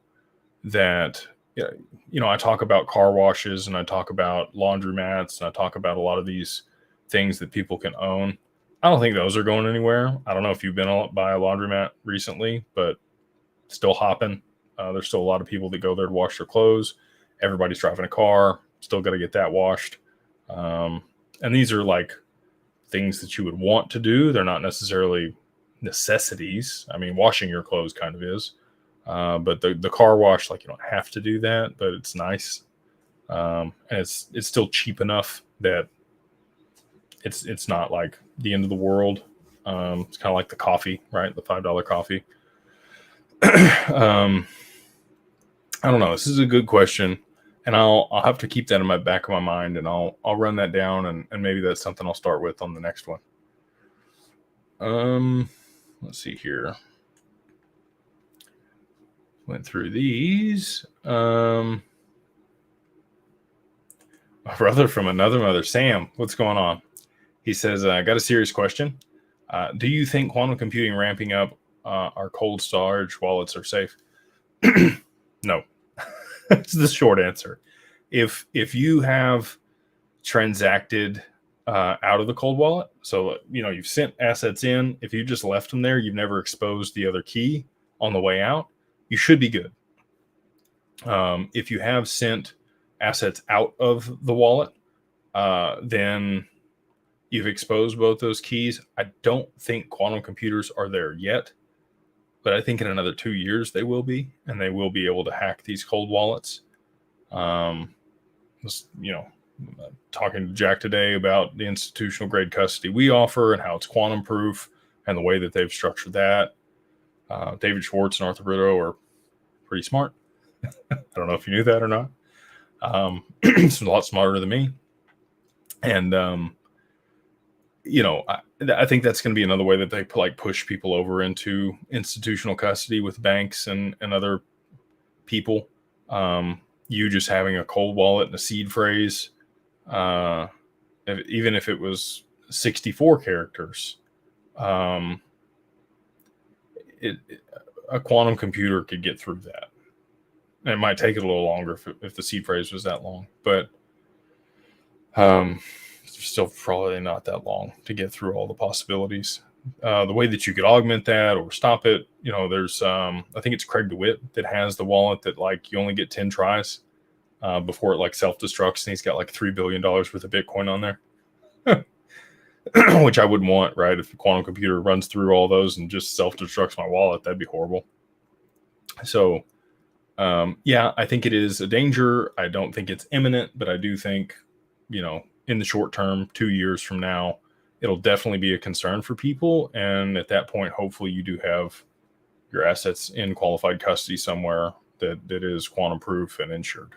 that, I talk about car washes and I talk about laundromats and I talk about a lot of these things that people can own. I don't think those are going anywhere. I don't know if you've been by a laundromat recently, but still hopping. There's still a lot of people that go there to wash their clothes. Everybody's driving a car, still got to get that washed. And these are like things that you would want to do. They're not necessarily necessities. I mean, washing your clothes kind of is. But the car wash, like, you don't have to do that, but it's nice. And it's still cheap enough that it's not like the end of the world. It's kind of like the coffee, right? The $5 coffee. I don't know. This is a good question. And I'll have to keep that in my back of my mind, and I'll run that down, and maybe that's something I'll start with on the next one. Let's see here. Went through these. My brother from another mother, Sam, what's going on? He says, I got a serious question. Do you think quantum computing ramping up our cold storage wallets are safe? No. That's the short answer. If you have transacted out of the cold wallet, so you've sent assets in, if you just left them there, you've never exposed the other key on the way out, you should be good. If you have sent assets out of the wallet, then you've exposed both those keys. I don't think quantum computers are there yet, but I think in another 2 years they will be, and they will be able to hack these cold wallets. Talking to Jack today about the institutional grade custody we offer and how it's quantum proof and the way that they've structured that. David Schwartz and Arthur Brito are pretty smart. I don't know if you knew that or not. It's a lot smarter than me. And, I think that's going to be another way that they push people over into institutional custody with banks and other people. You just having a cold wallet and a seed phrase, even if it was 64 characters, a quantum computer could get through that. And it might take it a little longer if the seed phrase was that long, but still probably not that long to get through all the possibilities. The way that you could augment that or stop it, there's I think it's Craig DeWitt that has the wallet that you only get 10 tries before it self-destructs, and he's got $3 billion worth of Bitcoin on there. Which I wouldn't want, right? If a quantum computer runs through all those and just self-destructs my wallet, that'd be horrible. So I think it is a danger. I don't think it's imminent, but I do think, in the short term, 2 years from now, it'll definitely be a concern for people. And at that point, hopefully you do have your assets in qualified custody somewhere that is quantum proof and insured.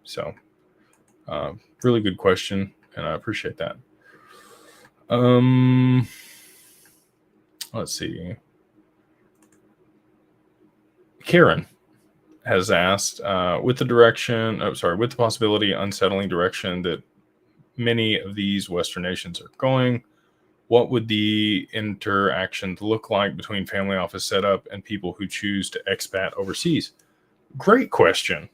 So really good question, and I appreciate that. Let's see. Karen has asked, with the possibility unsettling direction that many of these Western nations are going, what would the interaction look like between family office setup and people who choose to expat overseas? Great question.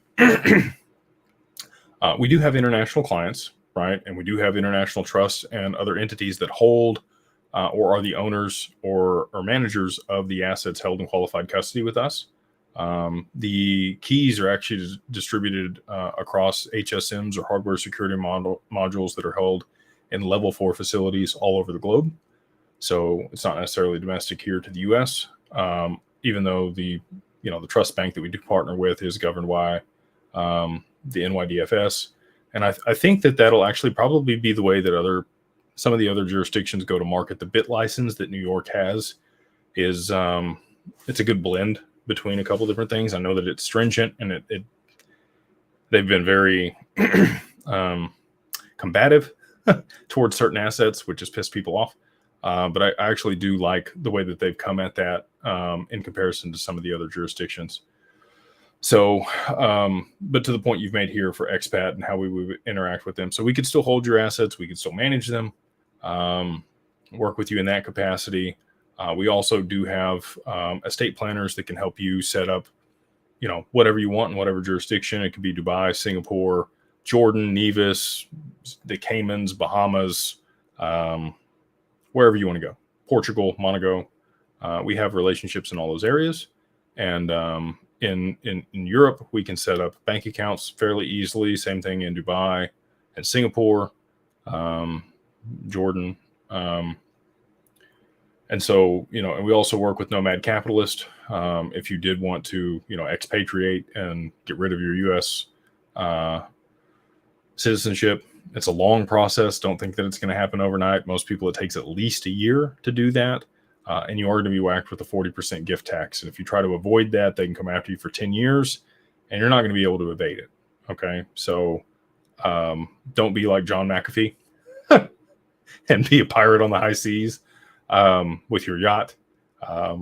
We do have international clients, right? And we do have international trusts and other entities that hold or are the owners or managers of the assets held in qualified custody with us. The keys are actually distributed across HSMs or hardware security modules that are held in level 4 facilities all over the globe. So it's not necessarily domestic here to the US, even though the trust bank that we do partner with is governed by the NYDFS. And I think that'll actually probably be the way that some of the other jurisdictions go to market. The BIT license that New York has is it's a good blend between a couple different things. I know that it's stringent, and they've been very combative towards certain assets, which has pissed people off. But I actually do like the way that they've come at that in comparison to some of the other jurisdictions. So, but to the point you've made here for expat and how we would interact with them. So we could still hold your assets. We could still manage them, work with you in that capacity. We also do have estate planners that can help you set up, whatever you want in whatever jurisdiction. It could be Dubai, Singapore, Jordan, Nevis, the Caymans, Bahamas, wherever you want to go. Portugal, Monaco. We have relationships in all those areas. And in Europe, we can set up bank accounts fairly easily. Same thing in Dubai and Singapore, Jordan. And so, and we also work with Nomad Capitalist. If you did want to, expatriate and get rid of your U.S. Citizenship, it's a long process. Don't think that it's going to happen overnight. Most people, it takes at least a year to do that. And you are going to be whacked with a 40% gift tax. And if you try to avoid that, they can come after you for 10 years, and you're not going to be able to evade it. Okay, so don't be like John McAfee and be a pirate on the high seas with your yacht.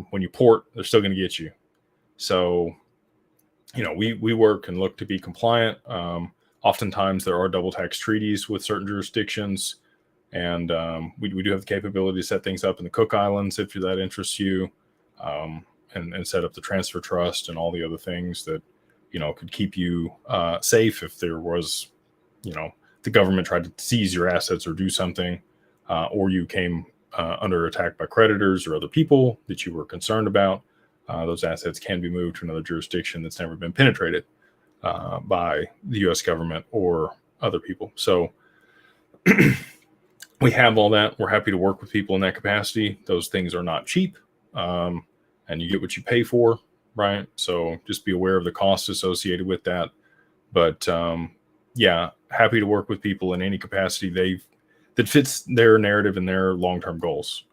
When you port, they're still going to get you. So, we work and look to be compliant. Oftentimes, there are double tax treaties with certain jurisdictions, and we do have the capability to set things up in the Cook Islands if that interests you, and set up the transfer trust and all the other things that could keep you safe if there was, the government tried to seize your assets or do something, or you came under attack by creditors or other people that you were concerned about. Those assets can be moved to another jurisdiction that's never been penetrated by the U.S. government or other people. So we have all that. We're happy to work with people in that capacity. Those things are not cheap, and you get what you pay for, right? So just be aware of the costs associated with that. But happy to work with people in any capacity that fits their narrative and their long-term goals.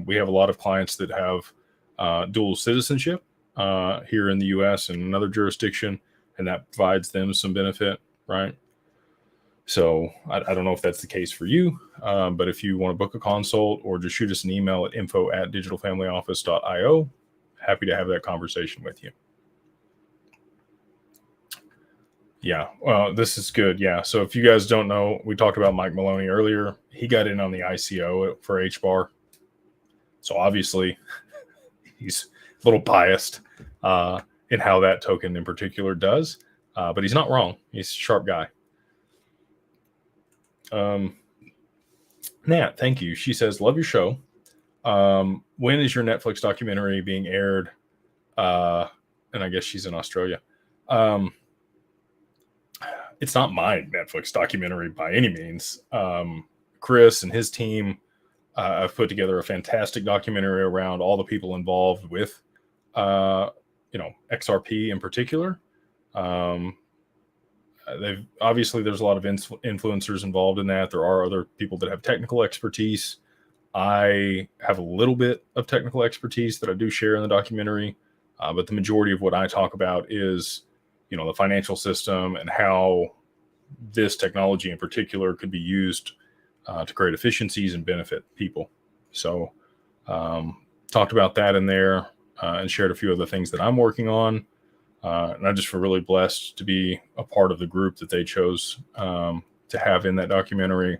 We have a lot of clients that have dual citizenship here in the U.S. and another jurisdiction, and that provides them some benefit, right? So I don't know if that's the case for you, but if you want to book a consult or just shoot us an email at info@digitalfamilyoffice.io, happy to have that conversation with you. Yeah, well, this is good. Yeah, so if you guys don't know, we talked about Mike Maloney earlier. He got in on the ICO for HBAR. So obviously, he's a little biased in how that token in particular does, but he's not wrong. He's a sharp guy. Nat, thank you. She says, love your show. When is your Netflix documentary being aired? And I guess she's in Australia. It's not my Netflix documentary by any means. Chris and his team have put together a fantastic documentary around all the people involved with, XRP in particular. There's a lot of influencers involved in that. There are other people that have technical expertise. I have a little bit of technical expertise that I do share in the documentary, but the majority of what I talk about is, the financial system and how this technology in particular could be used to create efficiencies and benefit people. So talked about that in there and shared a few other things that I'm working on. And I just feel really blessed to be a part of the group that they chose to have in that documentary.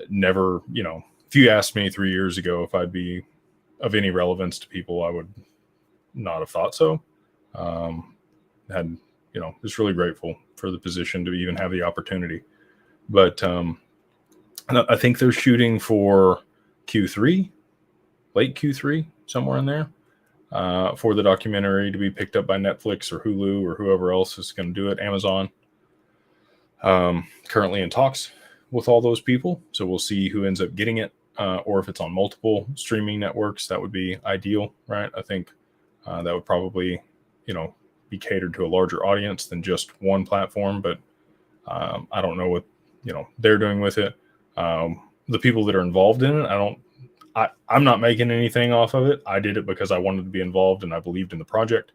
Never, if you asked me 3 years ago if I'd be of any relevance to people, I would not have thought so. Just really grateful for the position to even have the opportunity. But I think they're shooting for Q3, late Q3, somewhere in there, for the documentary to be picked up by Netflix or Hulu or whoever else is going to do it, Amazon. Currently in talks with all those people. So we'll see who ends up getting it, or if it's on multiple streaming networks, that would be ideal, right? I think that would probably, be catered to a larger audience than just one platform, but I don't know what, they're doing with it. The people that are involved in it, I'm not making anything off of it. I did it because I wanted to be involved and I believed in the project.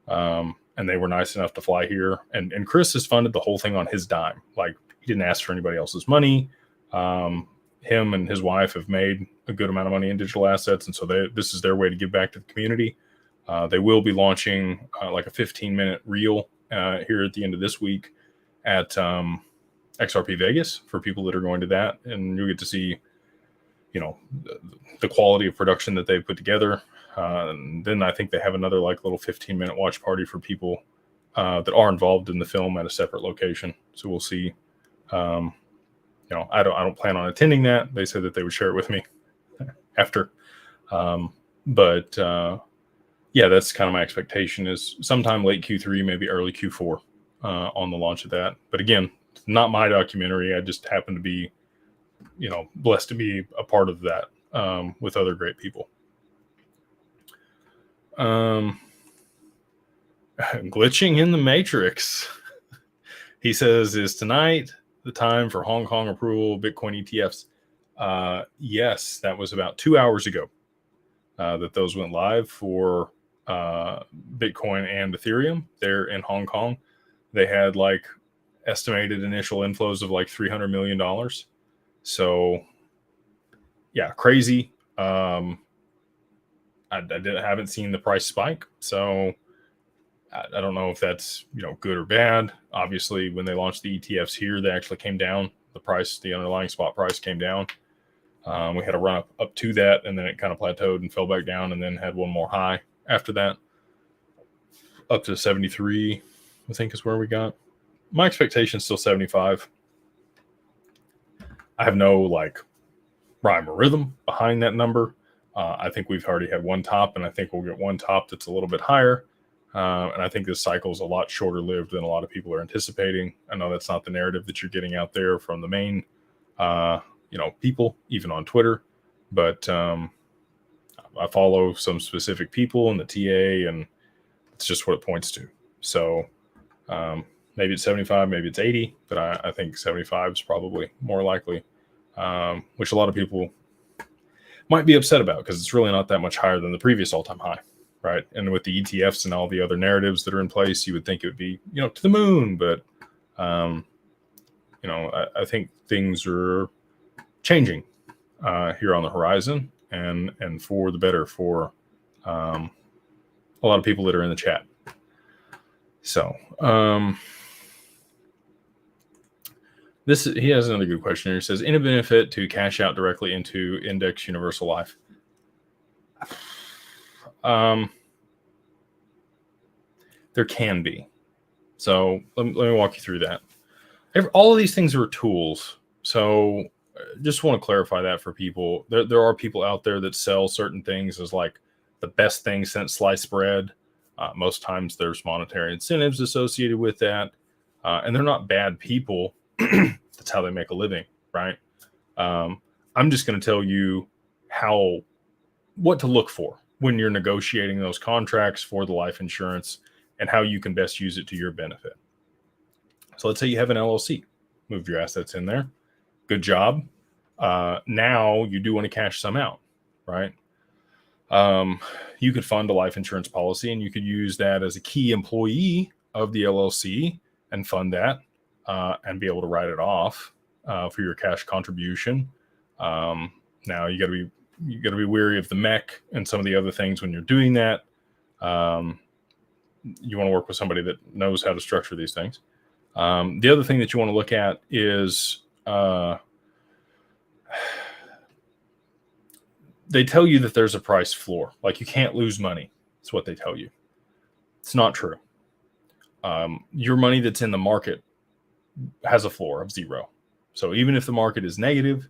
And they were nice enough to fly here. And Chris has funded the whole thing on his dime. Like, he didn't ask for anybody else's money. Him and his wife have made a good amount of money in digital assets. And so this is their way to give back to the community. They will be launching like a 15-minute reel here at the end of this week at XRP Vegas for people that are going to that. And you'll get to see, the quality of production that they've put together. And then I think they have another little 15-minute watch party for people that are involved in the film at a separate location. So we'll see. I don't plan on attending that. They said that they would share it with me after. That's kind of my expectation is sometime late Q3, maybe early Q4 on the launch of that. But again, not my documentary. I just happen to be, blessed to be a part of that with other great people. Glitching in the Matrix. He says, is tonight the time for Hong Kong approval Bitcoin ETFs? Yes, that was about 2 hours ago that those went live for Bitcoin and Ethereum there in Hong Kong. they had like estimated initial inflows of like $300 million. So yeah, crazy. I haven't seen the price spike, so I don't know if that's good or bad. Obviously, when they launched the ETFs here, they actually came down. The underlying spot price came down. We had a run up to that, and then it kind of plateaued and fell back down, and then had one more high after that, up to 73. I think is where we got. My expectation is still 75. I have no like rhyme or rhythm behind that number. I think we've already had one top, and I think we'll get one top that's a little bit higher. And I think this cycle is a lot shorter lived than a lot of people are anticipating. I know that's not the narrative that you're getting out there from the main, people, even on Twitter. But I follow some specific people in the TA, and it's just what it points to. So maybe it's 75, maybe it's 80, but I think 75 is probably more likely, which a lot of people might be upset about because it's really not that much higher than the previous all-time high, right? And with the ETFs and all the other narratives that are in place, you would think it would be, to the moon, but I think things are changing here on the horizon, and for the better for a lot of people that are in the chat. So he has another good question here. He says, any benefit to cash out directly into Index Universal Life? There can be. So let me walk you through that. All of these things are tools. So just want to clarify that for people. There are people out there that sell certain things as like the best thing since sliced bread. Most times there's monetary incentives associated with that. And they're not bad people. That's how they make a living, right? I'm just going to tell you what to look for when you're negotiating those contracts for the life insurance and how you can best use it to your benefit. So let's say you have an LLC, moved your assets in there. Good job. Now you do want to cash some out, right? You could fund a life insurance policy, and you could use that as a key employee of the LLC and fund that and be able to write it off for your cash contribution. Now you got to be wary of the MEC and some of the other things when you're doing that. You want to work with somebody that knows how to structure these things. The other thing that you want to look at is they tell you that there's a price floor. Like you can't lose money. That's what they tell you. It's not true. Your money that's in the market has a floor of 0. So even if the market is negative,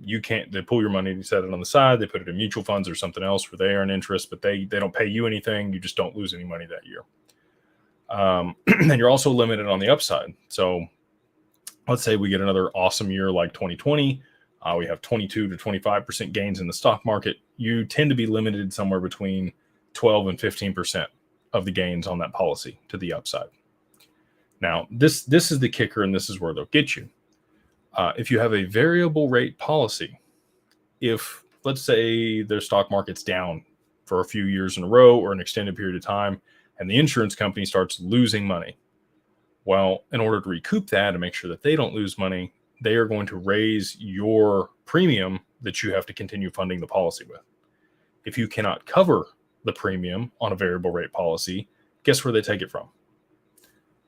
they pull your money, you set it on the side, they put it in mutual funds or something else where they earn interest, but they don't pay you anything. You just don't lose any money that year. And you're also limited on the upside. So let's say we get another awesome year like 2020. We have 22 to 25% gains in the stock market. You tend to be limited somewhere between 12 and 15% of the gains on that policy to the upside. Now, this is the kicker, and this is where they'll get you. If you have a variable rate policy, if let's say their stock market's down for a few years in a row or an extended period of time, and the insurance company starts losing money, well, in order to recoup that and make sure that they don't lose money, they are going to raise your premium that you have to continue funding the policy with. If you cannot cover the premium on a variable rate policy, guess where they take it from?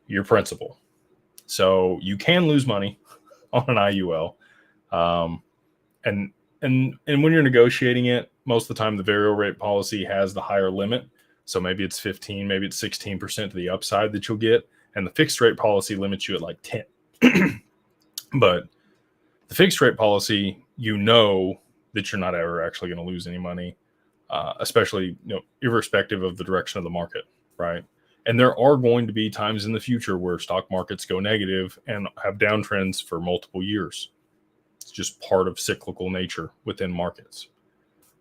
Your principal. So you can lose money on an IUL. And when you're negotiating it, most of the time the variable rate policy has the higher limit. So maybe it's 15, maybe it's 16% to the upside that you'll get. And the fixed rate policy limits you at like 10. But the fixed rate policy, that you're not ever actually going to lose any money, especially irrespective of the direction of the market, right? And there are going to be times in the future where stock markets go negative and have downtrends for multiple years. It's just part of cyclical nature within markets.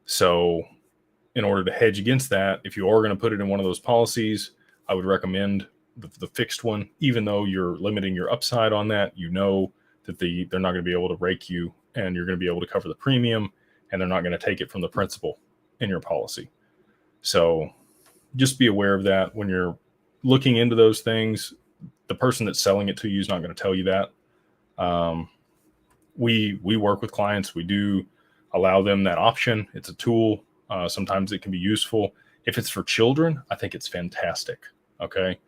So in order to hedge against that, if you are going to put it in one of those policies, I would recommend the fixed one, even though you're limiting your upside on that. That they're not going to be able to rake you, and you're going to be able to cover the premium, and they're not going to take it from the principal in your policy. So just be aware of that when you're looking into those things. the person that's selling it to you is not going to tell you that. We work with clients. We do allow them that option. It's a tool. Sometimes it can be useful. If it's for children, I think it's fantastic. Okay.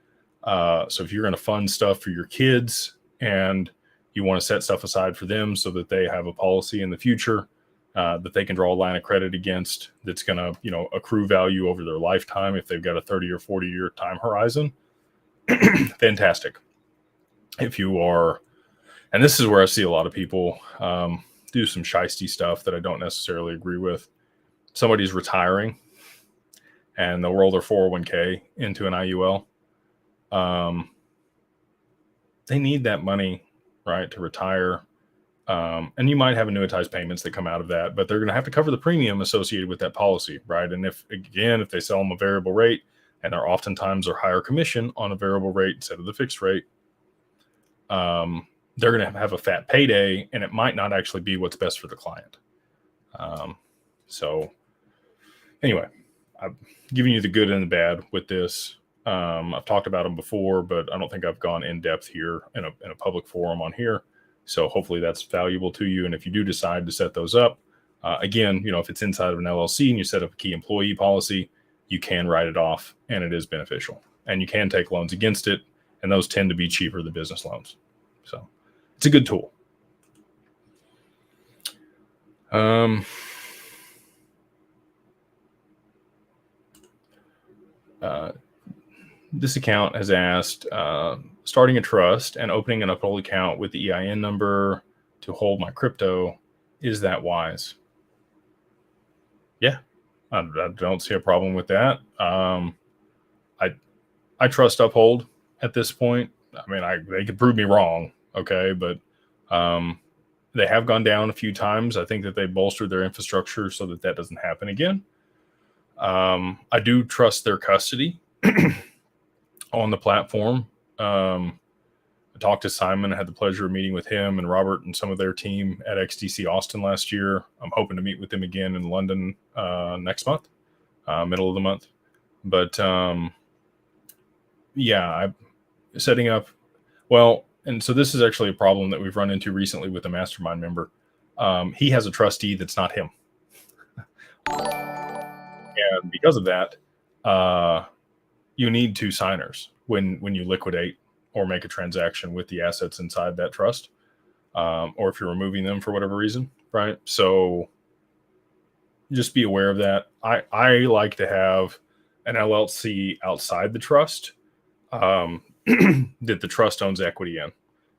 So if you're going to fund stuff for your kids and you want to set stuff aside for them so that they have a policy in the future that they can draw a line of credit against, that's going to, accrue value over their lifetime if they've got a 30 or 40 year time horizon. Fantastic. If you are, and this is where I see a lot of people do some shisty stuff that I don't necessarily agree with. Somebody's retiring and they'll roll their 401k into an IUL. They need that money, right, to retire. And you might have annuitized payments that come out of that, but they're going to have to cover the premium associated with that policy, right? And if they sell them a variable rate, and there oftentimes are higher commission on a variable rate instead of the fixed rate, they're going to have a fat payday, and it might not actually be what's best for the client. So anyway, I've given you the good and the bad with this. I've talked about them before, but I don't think I've gone in depth here in a public forum on here. So hopefully that's valuable to you. And if you do decide to set those up, again, if it's inside of an LLC and you set up a key employee policy, you can write it off and it is beneficial. And you can take loans against it. And those tend to be cheaper than business loans. So it's a good tool. This account has asked, starting a trust and opening an Uphold account with the EIN number to hold my crypto, is that wise? Yeah, I don't see a problem with that. I trust Uphold at this point. I mean, they could prove me wrong, okay, but they have gone down a few times. I think that they bolstered their infrastructure so that doesn't happen again. I do trust their custody on the platform. I talked to Simon. I had the pleasure of meeting with him and Robert and some of their team at XDC Austin last year. I'm hoping to meet with them again in London next month, middle of the month. But I'm setting up. Well, and so this is actually a problem that we've run into recently with a mastermind member. He has a trustee that's not him. And because of that, you need two signers when you liquidate or make a transaction with the assets inside that trust, or if you're removing them for whatever reason, right? So just be aware of that. I like to have an LLC outside the trust that the trust owns equity in,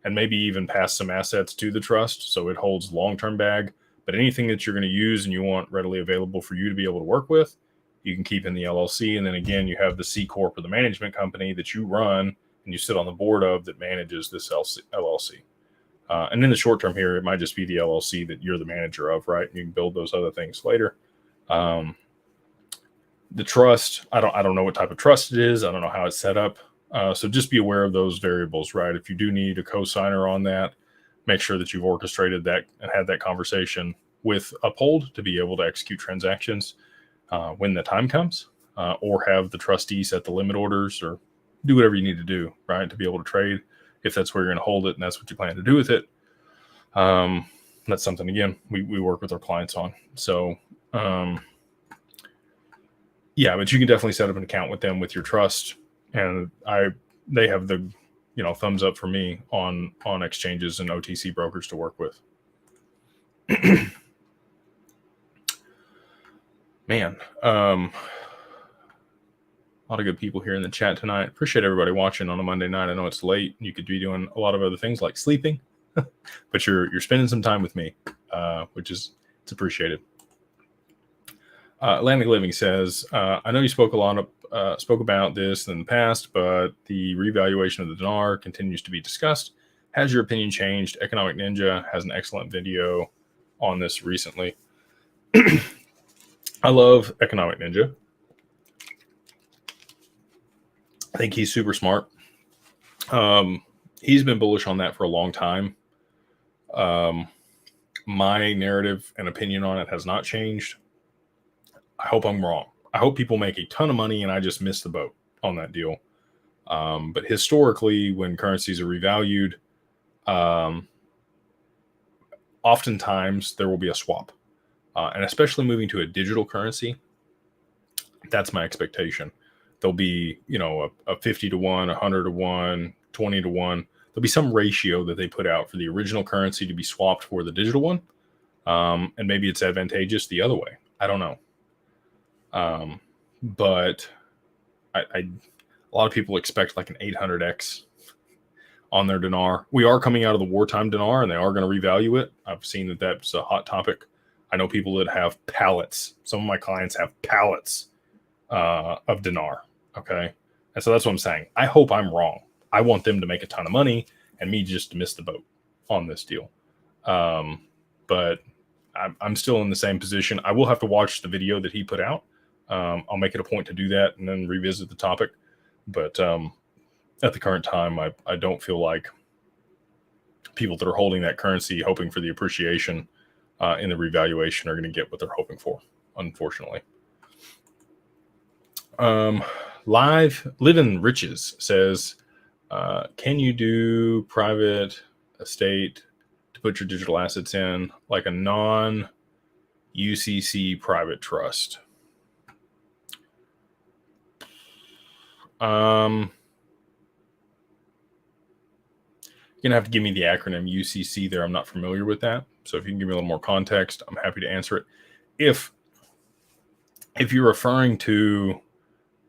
and maybe even pass some assets to the trust so it holds long-term bag. But anything that you're going to use and you want readily available for you to be able to work with, you can keep in the LLC. And then again, you have the C Corp or the management company that you run and you sit on the board of that manages this LLC. And in the short term here, it might just be the LLC that you're the manager of, right? And you can build those other things later. The trust, I don't know what type of trust it is. I don't know how it's set up. So just be aware of those variables, right? If you do need a co-signer on that, make sure that you've orchestrated that and had that conversation with Uphold to be able to execute transactions when the time comes, or have the trustee set the limit orders or do whatever you need to do, right, to be able to trade if that's where you're going to hold it and that's what you plan to do with it. That's something, again, we work with our clients on. So, but you can definitely set up an account with them with your trust. And they have the, thumbs up for me on exchanges and OTC brokers to work with. Man, a lot of good people here in the chat tonight. Appreciate everybody watching on a Monday night. I know it's late. You could be doing a lot of other things like sleeping, but you're spending some time with me, which it's appreciated. Atlantic Living says, I know you spoke about this in the past, but the revaluation of the dinar continues to be discussed. Has your opinion changed? Economic Ninja has an excellent video on this recently. I love Economic Ninja. I think he's super smart. He's been bullish on that for a long time. My narrative and opinion on it has not changed. I hope I'm wrong. I hope people make a ton of money and I just missed the boat on that deal. But historically, when currencies are revalued, oftentimes there will be a swap. And especially moving to a digital currency, that's my expectation. There'll be, a 50 to 1, 100 to 1, 20 to 1. There'll be some ratio that they put out for the original currency to be swapped for the digital one. And maybe it's advantageous the other way. I don't know. But a lot of people expect like an 800x on their dinar. We are coming out of the wartime dinar, and they are going to revalue it. I've seen that that's a hot topic. I know people that have pallets. Some of my clients have pallets of dinar. Okay. And so that's what I'm saying. I hope I'm wrong. I want them to make a ton of money and me just to miss the boat on this deal. But I'm still in the same position. I will have to watch the video that he put out. I'll make it a point to do that and then revisit the topic. But at the current time, I don't feel like people that are holding that currency, hoping for the appreciation in the revaluation, are going to get what they're hoping for, unfortunately. Live in Riches says, can you do private estate to put your digital assets in, like a non-UCC private trust? You're going to have to give me the acronym UCC there. I'm not familiar with that. So if you can give me a little more context, I'm happy to answer it. If you're referring to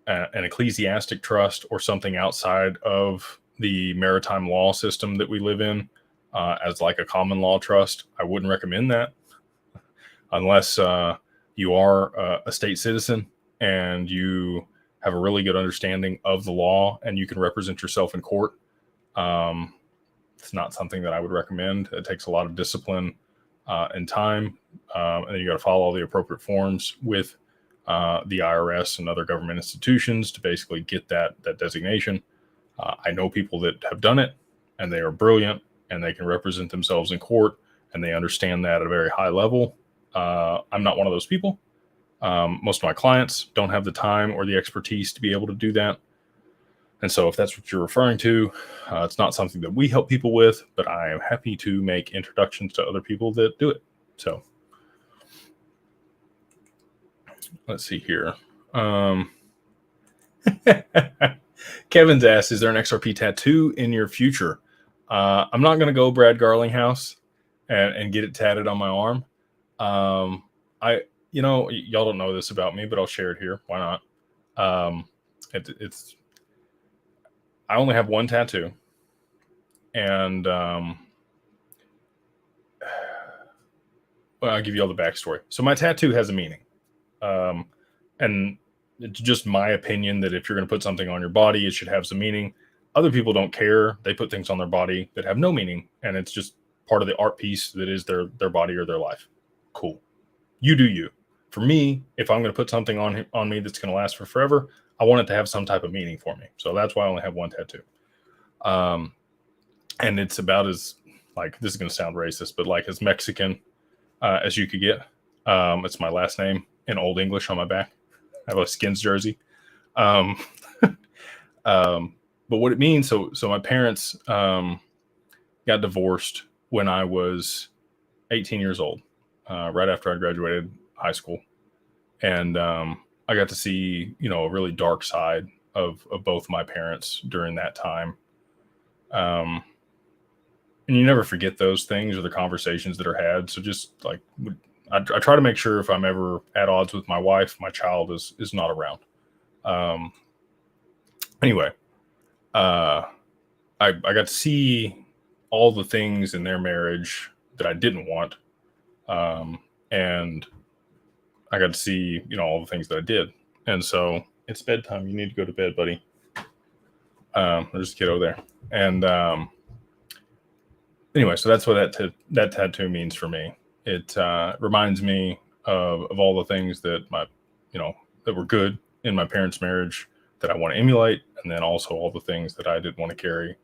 an ecclesiastic trust or something outside of the maritime law system that we live in, as like a common law trust, I wouldn't recommend that unless you are a state citizen and you have a really good understanding of the law and you can represent yourself in court. It's not something that I would recommend. It takes a lot of discipline and time, and then you got to follow all the appropriate forms with the IRS and other government institutions to basically get that designation. I know people that have done it, and they are brilliant, and they can represent themselves in court, and they understand that at a very high level. I'm not one of those people. Most of my clients don't have the time or the expertise to be able to do that. And so if that's what you're referring to, it's not something that we help people with, but I am happy to make introductions to other people that do it. So let's see here. Kevin's asked, is there an XRP tattoo in your future? I'm not going to go Brad Garlinghouse and get it tatted on my arm. Y'all don't know this about me, but I'll share it here. Why not? I only have one tattoo, and well, I'll give you all the backstory. So my tattoo has a meaning, and it's just my opinion that if you're going to put something on your body, it should have some meaning. Other people don't care. They put things on their body that have no meaning, and it's just part of the art piece that is their body or their life. Cool. You do you. For me, if I'm going to put something on me that's going to last for forever, I want it to have some type of meaning for me. So that's why I only have one tattoo. And it's about as, like, this is going to sound racist, but like as Mexican as you could get. It's my last name in Old English on my back. I have a Skins jersey. But what it means, so my parents got divorced when I was 18 years old, right after I graduated high school. And I got to see, a really dark side of both my parents during that time. And you never forget those things or the conversations that are had. So just like, I try to make sure if I'm ever at odds with my wife, my child is not around. Anyway, I got to see all the things in their marriage that I didn't want. And I got to see, all the things that I did. And so it's bedtime. You need to go to bed, buddy. There's a kid over there. And anyway, so that's what that tattoo means for me. It reminds me of all the things that that were good in my parents' marriage that I want to emulate, and then also all the things that I didn't want to carry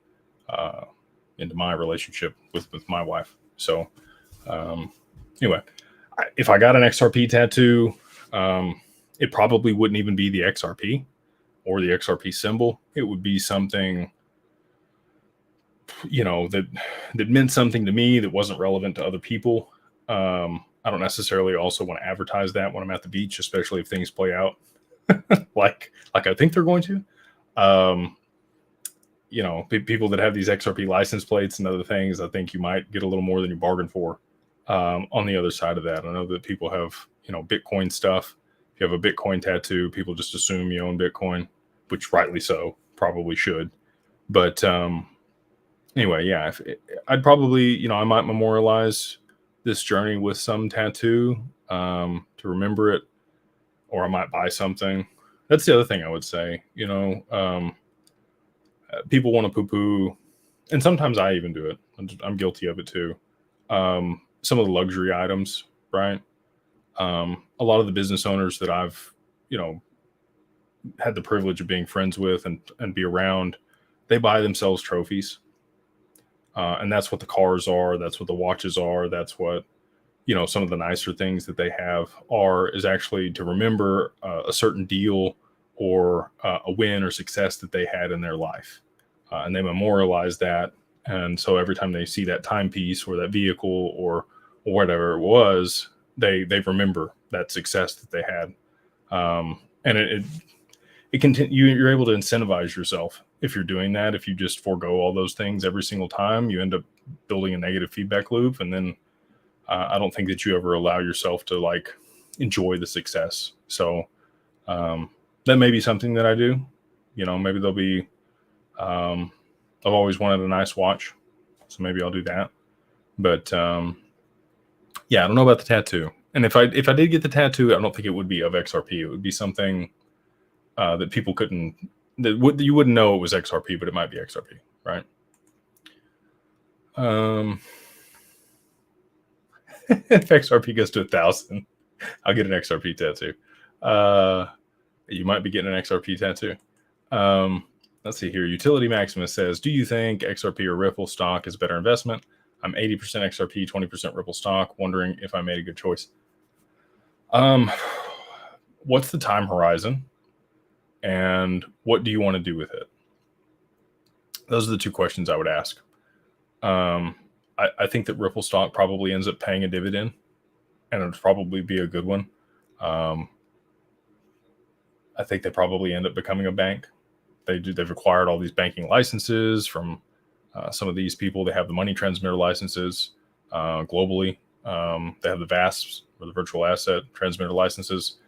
into my relationship with my wife. So anyway, if I got an XRP tattoo, it probably wouldn't even be the XRP. or the XRP symbol, it would be something, that meant something to me that wasn't relevant to other people. I don't necessarily also want to advertise that when I'm at the beach, especially if things play out like I think they're going to. People that have these XRP license plates and other things, I think you might get a little more than you bargained for. On the other side of that, I know that people have, Bitcoin stuff. If you have a Bitcoin tattoo, people just assume you own Bitcoin, which rightly so, probably should. But anyway, yeah, I'd probably, I might memorialize this journey with some tattoo to remember it, or I might buy something. That's the other thing I would say. People want to poo-poo, and sometimes I even do it. I'm guilty of it too. Some of the luxury items, right? A lot of the business owners that I've, had the privilege of being friends with and be around, they buy themselves trophies. And that's what the cars are. That's what the watches are. That's what, some of the nicer things that they have is actually to remember a certain deal or a win or success that they had in their life. And they memorialize that. And so every time they see that timepiece or that vehicle or whatever it was, they remember that success that they had. And it you're able to incentivize yourself if you're doing that. If you just forego all those things every single time, you end up building a negative feedback loop. And then I don't think that you ever allow yourself to enjoy the success. So that may be something that I do. Maybe there'll be, I've always wanted a nice watch, so maybe I'll do that. But yeah, I don't know about the tattoo. And if I did get the tattoo, I don't think it would be of XRP. It would be something that people you wouldn't know it was XRP, but it might be XRP, right? If XRP goes to 1,000, I'll get an XRP tattoo. You might be getting an XRP tattoo. Let's see here. Utility Maximus says, do you think XRP or Ripple stock is a better investment? I'm 80% XRP, 20% Ripple stock. Wondering if I made a good choice. What's the time horizon? And what do you want to do with it? Those are the two questions I would ask. I think that Ripple stock probably ends up paying a dividend, and it'd probably be a good one. I think they probably end up becoming a bank. They've acquired all these banking licenses from some of these people. They have the money transmitter licenses globally. They have the VASPs, or the virtual asset transmitter licenses,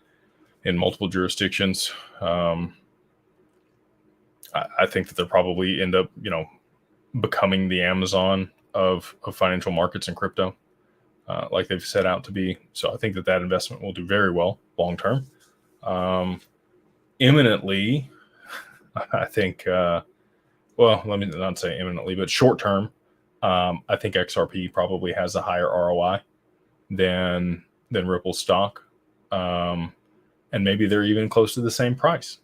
in multiple jurisdictions. I think that they'll probably end up, becoming the Amazon of financial markets and crypto, like they've set out to be. So I think that investment will do very well long term. Imminently, I think, let me not say imminently, but short term, I think XRP probably has a higher ROI than Ripple stock. And maybe they're even close to the same price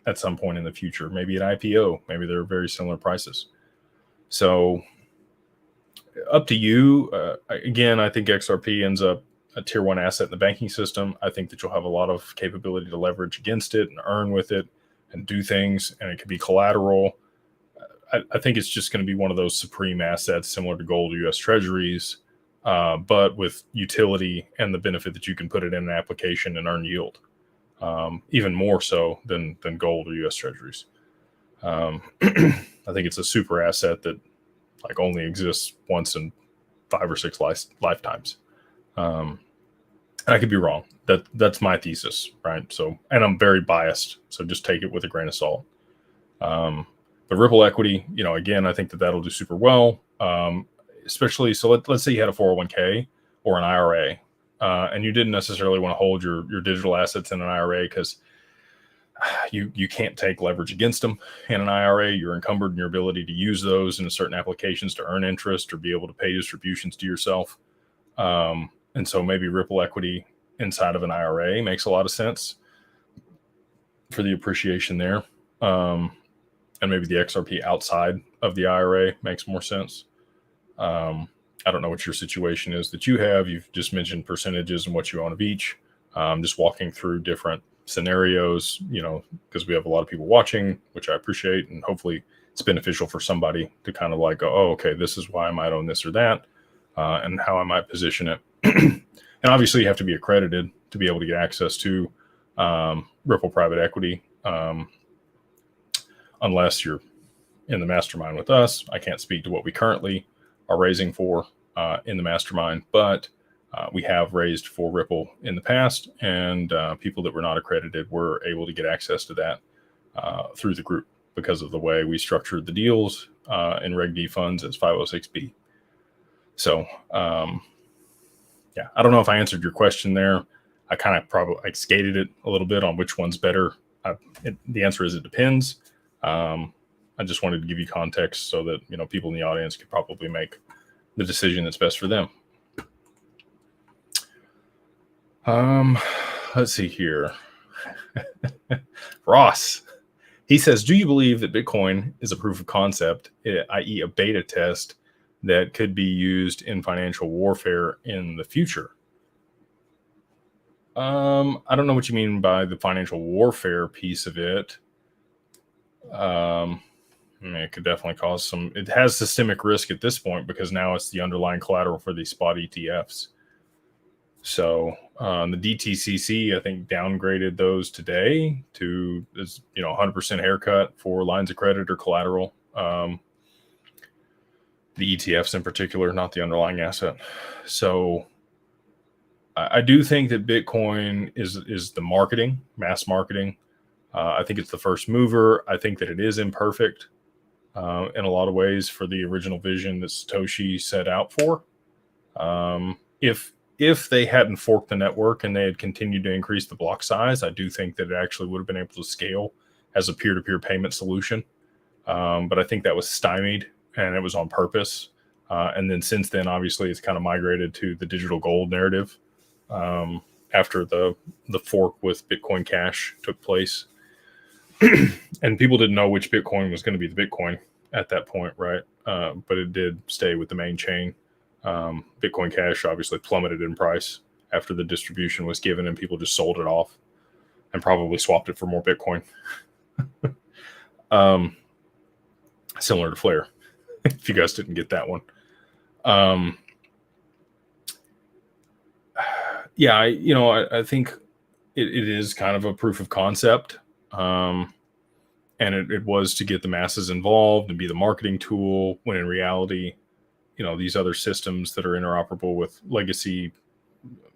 at some point in the future. Maybe at IPO, maybe they're very similar prices. So up to you. Again, I think XRP ends up a tier one asset in the banking system. I think that you'll have a lot of capability to leverage against it and earn with it and do things, and it could be collateral. I think it's just going to be one of those supreme assets similar to gold or US treasuries, but with utility and the benefit that you can put it in an application and earn yield, even more so than gold or US treasuries. I think it's a super asset that only exists once in 5 or 6 lifetimes. And I could be wrong. That's my thesis, right? So, and I'm very biased, so just take it with a grain of salt. But Ripple equity, again, I think that'll do super well. Especially, so let's say you had a 401k or an IRA, and you didn't necessarily want to hold your digital assets in an IRA because you can't take leverage against them in an IRA. You're encumbered in your ability to use those in certain applications to earn interest or be able to pay distributions to yourself. And so maybe Ripple equity inside of an IRA makes a lot of sense for the appreciation there. And maybe the XRP outside of the IRA makes more sense. I don't know what your situation is that you have. You've just mentioned percentages and what you own of each. Just walking through different scenarios, because we have a lot of people watching, which I appreciate, and hopefully it's beneficial for somebody to kind of like go, oh, okay, this is why I might own this or that, and how I might position it. And obviously you have to be accredited to be able to get access to Ripple private equity, unless you're in the mastermind with us. I can't speak to what we currently are raising for in the mastermind, but we have raised for Ripple in the past, and people that were not accredited were able to get access to that through the group because of the way we structured the deals in Reg D funds as 506B. So, yeah, I don't know if I answered your question there. I kind of probably skated it a little bit on which one's better. The answer is it depends. I just wanted to give you context so that people in the audience could probably make the decision that's best for them. Let's see here. Ross, he says, do you believe that Bitcoin is a proof of concept, i.e. a beta test that could be used in financial warfare in the future? I don't know what you mean by the financial warfare piece of it. It could definitely cause it has systemic risk at this point because now it's the underlying collateral for these spot ETFs. So the DTCC, I think, downgraded those today to 100% haircut for lines of credit or collateral. The ETFs in particular, not the underlying asset. So I do think that Bitcoin is the marketing, mass marketing. I think it's the first mover. I think that it is imperfect in a lot of ways for the original vision that Satoshi set out for. If they hadn't forked the network and they had continued to increase the block size, I do think that it actually would have been able to scale as a peer-to-peer payment solution. But I think that was stymied, and it was on purpose. And then since then, obviously, it's kind of migrated to the digital gold narrative after the fork with Bitcoin Cash took place. And people didn't know which Bitcoin was going to be the Bitcoin at that point, right? But it did stay with the main chain. Bitcoin Cash obviously plummeted in price after the distribution was given and people just sold it off and probably swapped it for more Bitcoin. Similar to Flare, if you guys didn't get that one. Yeah, I think it is kind of a proof of concept. And it was to get the masses involved and be the marketing tool, when in reality, these other systems that are interoperable with legacy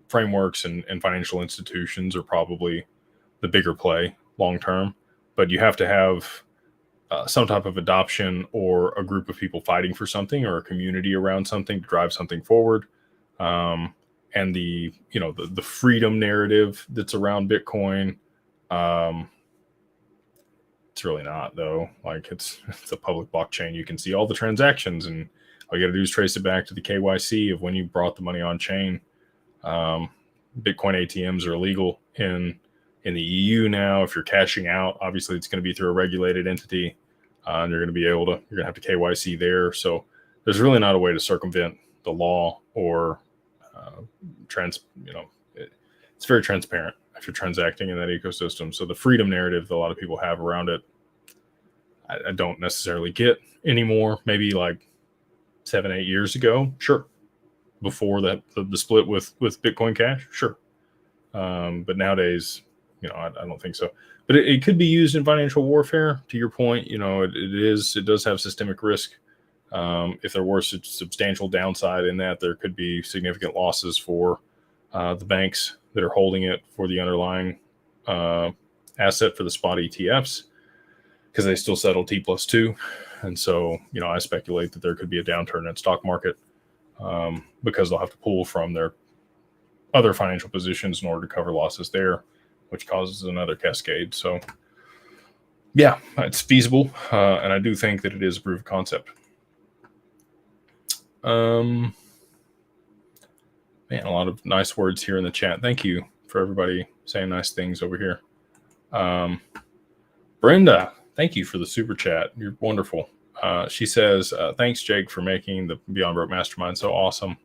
frameworks and financial institutions are probably the bigger play long term. But you have to have some type of adoption or a group of people fighting for something or a community around something to drive something forward. And the freedom narrative that's around Bitcoin, it's really not, though. Like it's a public blockchain. You can see all the transactions, and all you got to do is trace it back to the KYC of when you brought the money on chain. Bitcoin ATMs are illegal in the EU now. If you're cashing out, obviously it's going to be through a regulated entity, and you're going to have to KYC there. So there's really not a way to circumvent the law or it's very transparent if you're transacting in that ecosystem. So the freedom narrative that a lot of people have around it, I don't necessarily get anymore. Maybe like 7-8 years ago, sure. Before that, the split with Bitcoin Cash, sure. But nowadays, I don't think so. But it could be used in financial warfare. To your point, it does have systemic risk. If there were substantial downside in that, there could be significant losses for the banks that are holding it for the underlying asset for the spot ETFs, because they still settle T+2. And so, I speculate that there could be a downturn in stock market because they'll have to pull from their other financial positions in order to cover losses there, which causes another cascade. So, yeah, it's feasible. And I do think that it is a proof of concept. Man, a lot of nice words here in the chat. Thank you for everybody saying nice things over here. Brenda, thank you for the super chat. You're wonderful. She says, thanks, Jake, for making the Beyond Broke Mastermind so awesome.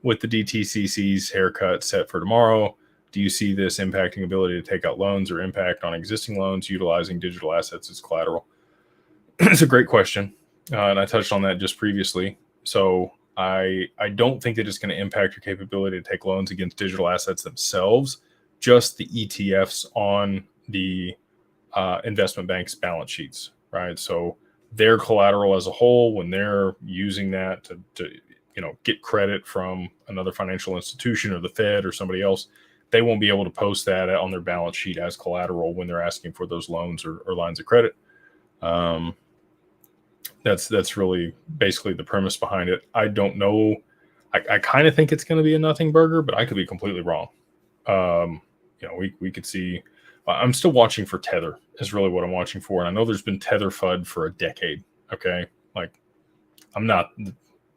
With the DTCC's haircut set for tomorrow, Do you see this impacting ability to take out loans or impact on existing loans utilizing digital assets as collateral? It's a great question. And I touched on that just previously. So I don't think that it's going to impact your capability to take loans against digital assets themselves, just the ETFs on the investment banks' balance sheets, right? So their collateral as a whole, when they're using that to get credit from another financial institution or the Fed or somebody else, they won't be able to post that on their balance sheet as collateral when they're asking for those loans or lines of credit. That's really basically the premise behind it. I don't know. I kind of think it's going to be a nothing burger, but I could be completely wrong. We could see. I'm still watching for Tether is really what I'm watching for. And I know there's been Tether FUD for a decade. Okay. Like I'm not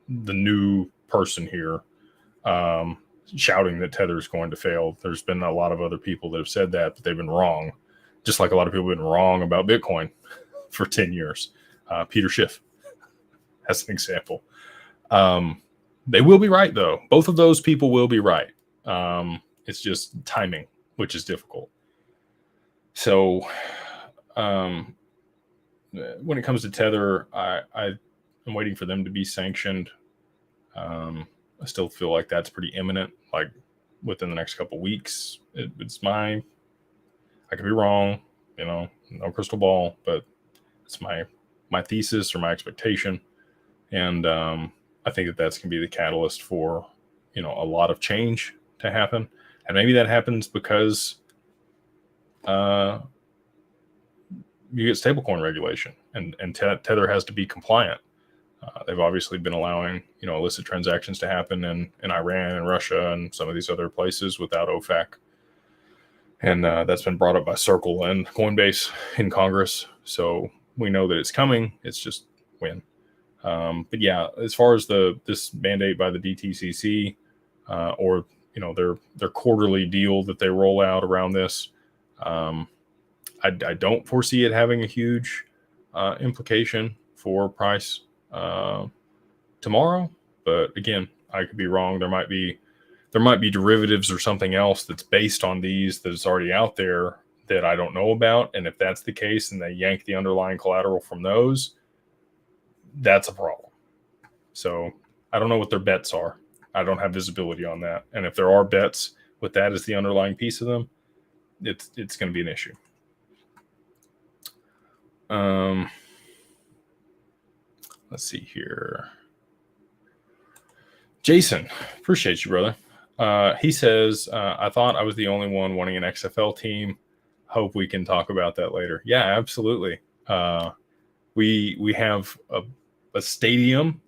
the new person here shouting that Tether is going to fail. There's been a lot of other people that have said that, but they've been wrong. Just like a lot of people have been wrong about Bitcoin for 10 years. Peter Schiff as an example. They will be right though. Both of those people will be right. It's just timing, which is difficult. So when it comes to Tether, I'm waiting for them to be sanctioned. I still feel like that's pretty imminent, like within the next couple of weeks. I could be wrong, no crystal ball, but it's my thesis or my expectation. And I think that's going to be the catalyst for, a lot of change to happen. And maybe that happens because you get stablecoin regulation and Tether has to be compliant. They've obviously been allowing, illicit transactions to happen in Iran and Russia and some of these other places without OFAC. And that's been brought up by Circle and Coinbase in Congress. So we know that it's coming. It's just when. But yeah, as far as this mandate by the DTCC or their quarterly deal that they roll out around this, I don't foresee it having a huge implication for price tomorrow. But again, I could be wrong. There might be derivatives or something else that's based on these that is already out there that I don't know about. And if that's the case and they yank the underlying collateral from those, that's a problem. So I don't know what their bets are. I don't have visibility on that. And if there are bets with that as the underlying piece of them, it's going to be an issue. Let's see here. Jason, appreciate you, brother. He says, I thought I was the only one wanting an XFL team. Hope we can talk about that later. Yeah, absolutely. We have a stadium,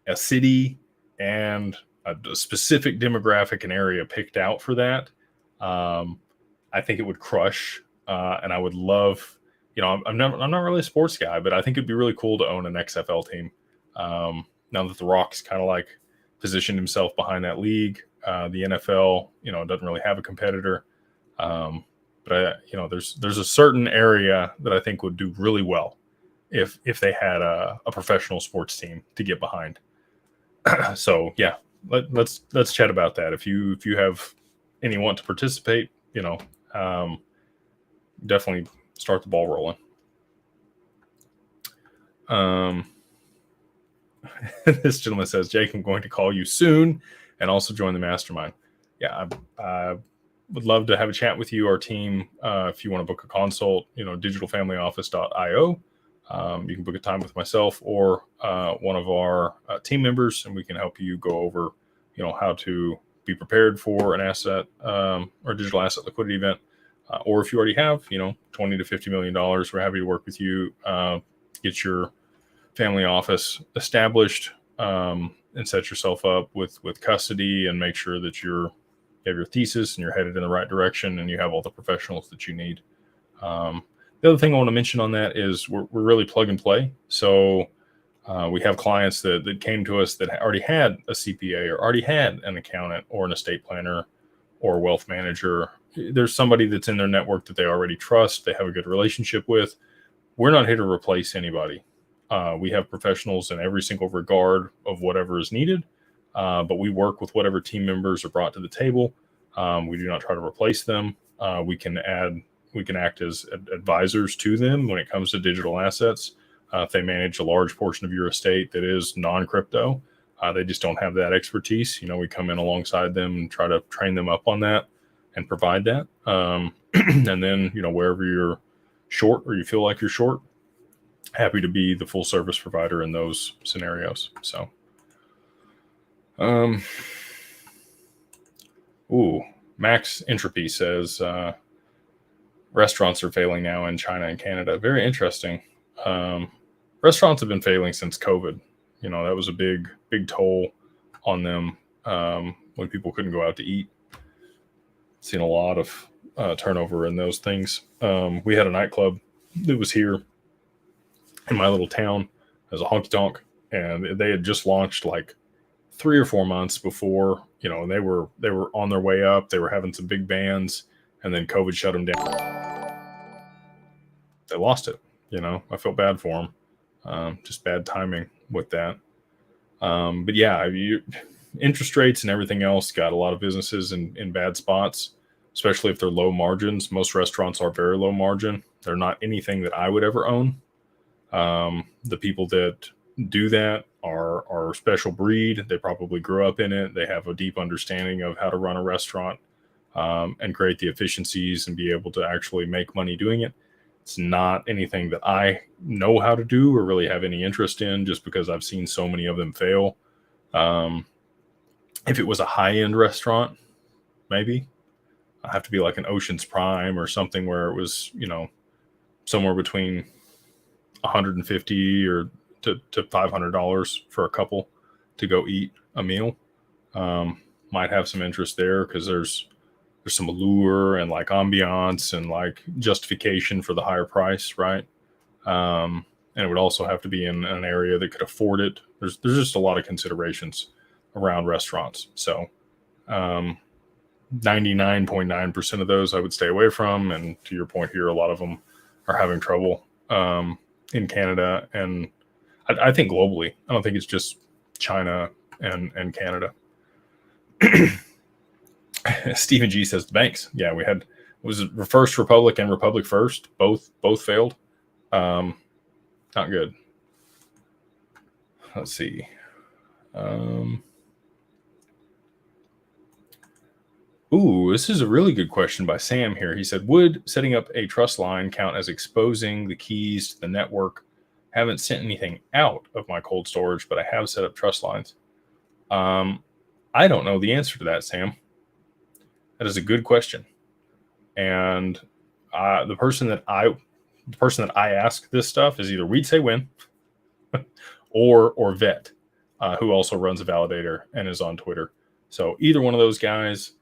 a city, and a specific demographic and area picked out for that. I think it would crush, and I would love. I'm not really a sports guy, but I think it'd be really cool to own an XFL team. Now that The Rock's kind of like positioned himself behind that league, the NFL, doesn't really have a competitor. But there's a certain area that I think would do really well if they had a professional sports team to get behind. So yeah, let's chat about that. If you have any want to participate, definitely start the ball rolling. This gentleman says, Jake, I'm going to call you soon and also join the mastermind. Yeah, I would love to have a chat with you, our team. If you want to book a consult, digitalfamilyoffice.io. You can book a time with myself or one of our team members, and we can help you go over, how to be prepared for an asset or digital asset liquidity event. Or if you already have, $20 to $50 million, we're happy to work with you, get your family office established, and set yourself up with custody and make sure that you have your thesis and you're headed in the right direction and you have all the professionals that you need. The other thing I want to mention on that is we're really plug and play. So we have clients that came to us that already had a CPA or already had an accountant or an estate planner or a wealth manager. There's somebody that's in their network that they already trust, they have a good relationship with. We're not here to replace anybody. We have professionals in every single regard of whatever is needed, but we work with whatever team members are brought to the table. We do not try to replace them. We can act as advisors to them when it comes to digital assets. If they manage a large portion of your estate that is non-crypto, they just don't have that expertise. We come in alongside them and try to train them up on that and provide that. And then, wherever you're short or you feel like you're short, happy to be the full service provider in those scenarios. So, Max Entropy says, restaurants are failing now in China and Canada. Very interesting. Restaurants have been failing since COVID. That was a big toll on them when people couldn't go out to eat. Seen a lot of turnover in those things. We had a nightclub that was here in my little town as a honky tonk, and they had just launched like 3 or 4 months before. And they were on their way up. They were having some big bands, and then COVID shut them down. They lost it. I felt bad for them. Just bad timing with that. But yeah, interest rates and everything else got a lot of businesses in bad spots, especially if they're low margins. Most restaurants are very low margin. They're not anything that I would ever own. The people that do that are a special breed. They probably grew up in it. They have a deep understanding of how to run a restaurant and create the efficiencies and be able to actually make money doing it. It's not anything that I know how to do or really have any interest in, just because I've seen so many of them fail. If it was a high-end restaurant, maybe. I have to be like an Ocean's Prime or something where it was, somewhere between $150 or to $500 for a couple to go eat a meal. Might have some interest there because there's some allure and like ambiance and like justification for the higher price, right? And it would also have to be in an area that could afford it. There's just a lot of considerations around restaurants. So 99.9% of those I would stay away from. And to your point here, a lot of them are having trouble in Canada, and I think globally. I don't think it's just China and Canada. Stephen G says the banks. Yeah, we had, was it First Republic and Republic First? Both failed. Not good. Let's see. This is a really good question by Sam here. He said, would setting up a trust line count as exposing the keys to the network? Haven't sent anything out of my cold storage, but I have set up trust lines. I don't know the answer to that, Sam. That is a good question. And the person that I ask this stuff is either We'd Say Win or Vet, who also runs a validator and is on Twitter. So either one of those guys,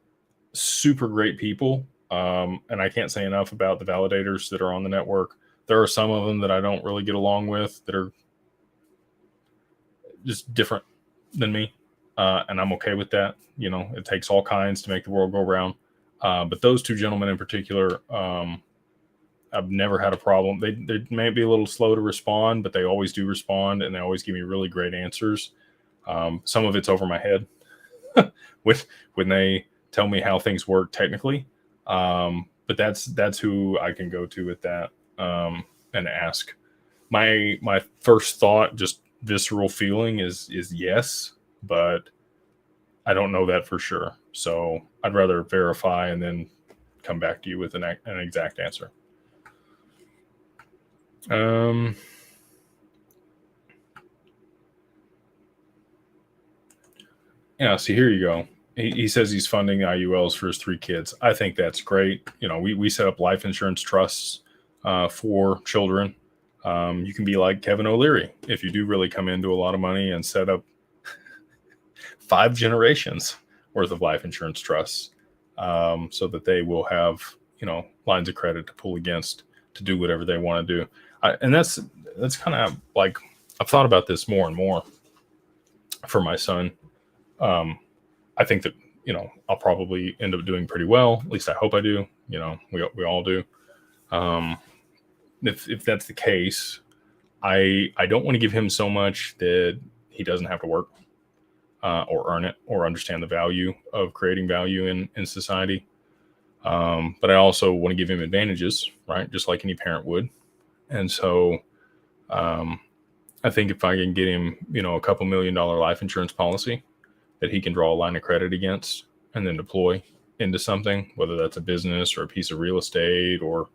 super great people. And I can't say enough about the validators that are on the network. There are some of them that I don't really get along with that are just different than me. And I'm okay with that. It takes all kinds to make the world go round. But those two gentlemen in particular, I've never had a problem. They may be a little slow to respond, but they always do respond, and they always give me really great answers. Some of it's over my head when they tell me how things work technically. But that's who I can go to with that and ask. My first thought, just visceral feeling, is yes, but I don't know that for sure. So I'd rather verify and then come back to you with an exact answer. Yeah, see, here you go. He says he's funding IULs for his 3 kids. I think that's great. We set up life insurance trusts for children. You can be like Kevin O'Leary if you do really come into a lot of money and set up 5 generations worth of life insurance trusts, so that they will have lines of credit to pull against to do whatever they want to do. And that's kind of like, I've thought about this more and more for my son. I think that I'll probably end up doing pretty well. At least I hope I do. We all do. If that's the case, I don't want to give him so much that he doesn't have to work. or earn it or understand the value of creating value in society. But I also want to give him advantages, right? Just like any parent would. And so I think if I can get him, a couple $1 million life insurance policy that he can draw a line of credit against and then deploy into something, whether that's a business or a piece of real estate or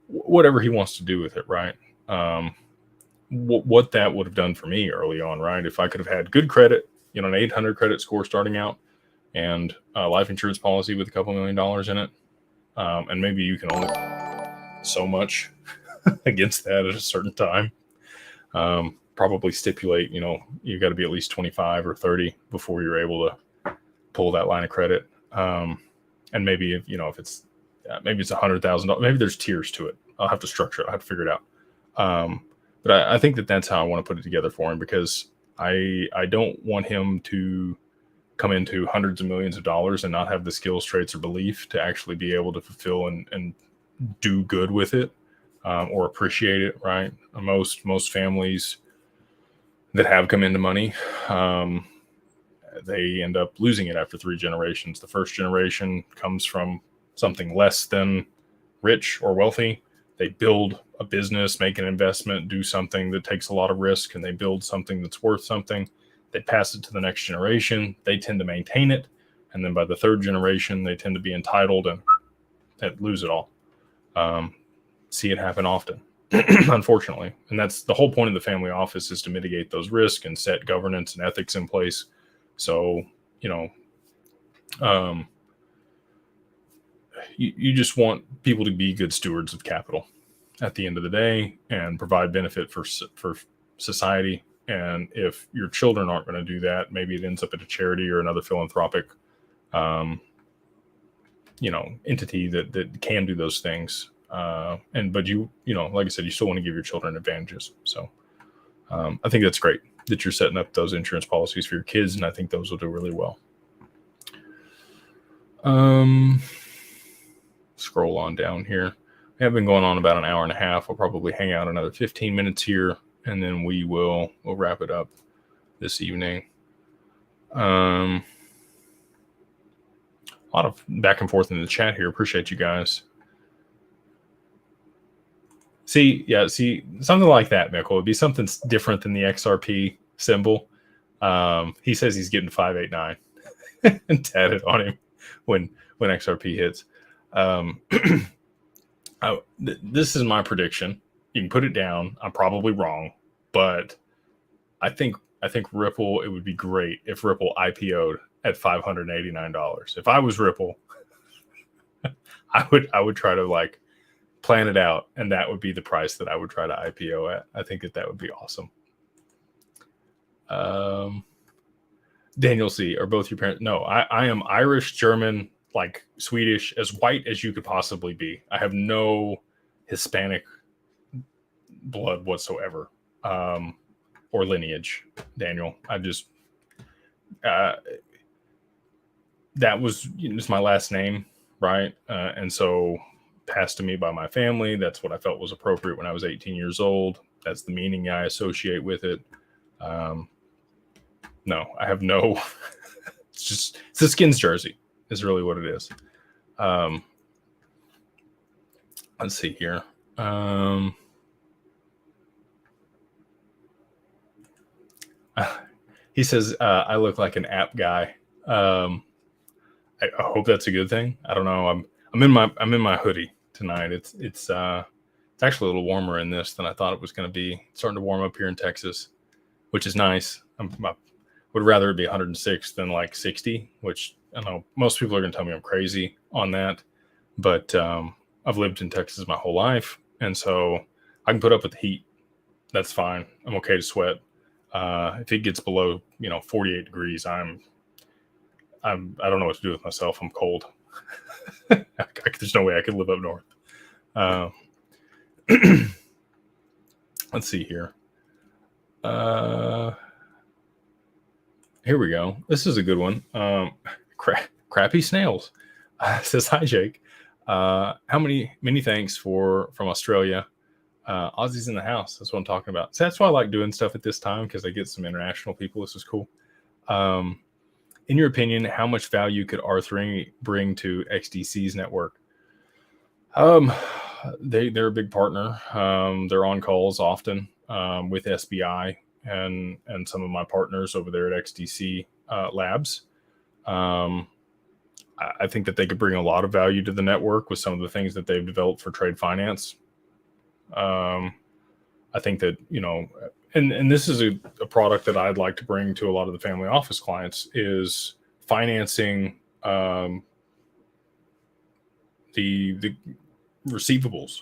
whatever he wants to do with it, right? What that would have done for me early on, right? If I could have had good credit, an 800 credit score starting out and a life insurance policy with a couple $1 million in it. And maybe you can only so much against that at a certain time. Probably stipulate, you got to be at least 25 or 30 before you're able to pull that line of credit. And maybe if it's maybe it's $100,000, maybe there's tiers to it. I'll have to structure it. I'll have to figure it out. But I think that's how I want to put it together for him, because I don't want him to come into hundreds of millions of dollars and not have the skills, traits, or belief to actually be able to fulfill and do good with it, or appreciate it, right? Most families that have come into money, they end up losing it after 3 generations. The first generation comes from something less than rich or wealthy. They build a business, make an investment, do something that takes a lot of risk, and they build something that's worth something. They pass it to the next generation. They tend to maintain it. And then by the 3rd generation, they tend to be entitled and lose it all. See it happen often, unfortunately. And that's the whole point of the family office, is to mitigate those risks and set governance and ethics in place. So, you just want people to be good stewards of capital at the end of the day and provide benefit for society. And if your children aren't going to do that, maybe it ends up at a charity or another philanthropic, entity that can do those things. But like I said, you still want to give your children advantages. So I think that's great that you're setting up those insurance policies for your kids, and I think those will do really well. Scroll on down here. We have been going on about an hour and a half. We'll probably hang out another 15 minutes here, and then we'll wrap it up this evening. A lot of back and forth in the chat here. Appreciate you guys. See, something like that, Mikkel. It'd be something different than the XRP symbol. He says he's getting 589 and tatted on him when XRP hits. This is my prediction. You can put it down. I'm probably wrong, but I think Ripple, it would be great if Ripple IPO'd at $589. If I was Ripple, I would try to plan it out, and that would be the price that I would try to IPO at. I think that would be awesome. Daniel C, are both your parents? No, I am Irish, German, Swedish, as white as you could possibly be. I have no Hispanic blood whatsoever, or lineage, Daniel. I just, that was just my last name, right? And so passed to me by my family. That's what I felt was appropriate when I was 18 years old. That's the meaning I associate with it. No, I have no, it's a Skins jersey is really what it is. Let's see here. He says, I look like an app guy. I hope that's a good thing. I don't know. I'm in my hoodie tonight. It's actually a little warmer in this than I thought it was going to be. It's starting to warm up here in Texas, which is nice. I would rather it be 106 than 60, which I know most people are going to tell me I'm crazy on that, but I've lived in Texas my whole life, and so I can put up with the heat. That's fine. I'm okay to sweat. If it gets below 48 degrees, I don't know what to do with myself. I'm cold. There's no way I could live up north. Let's see here. Here we go. This is a good one. Crappy snails says, hi, Jake. Many thanks from Australia. Aussies in the house. That's what I'm talking about. So that's why I like doing stuff at this time, because I get some international people. This is cool. In your opinion, how much value could R3 bring to XDC's network? They're a big partner. They're on calls often with SBI and some of my partners over there at XDC Labs. I think that they could bring a lot of value to the network with some of the things that they've developed for trade finance. I think that, and this is a product that I'd like to bring to a lot of the family office clients is financing the receivables,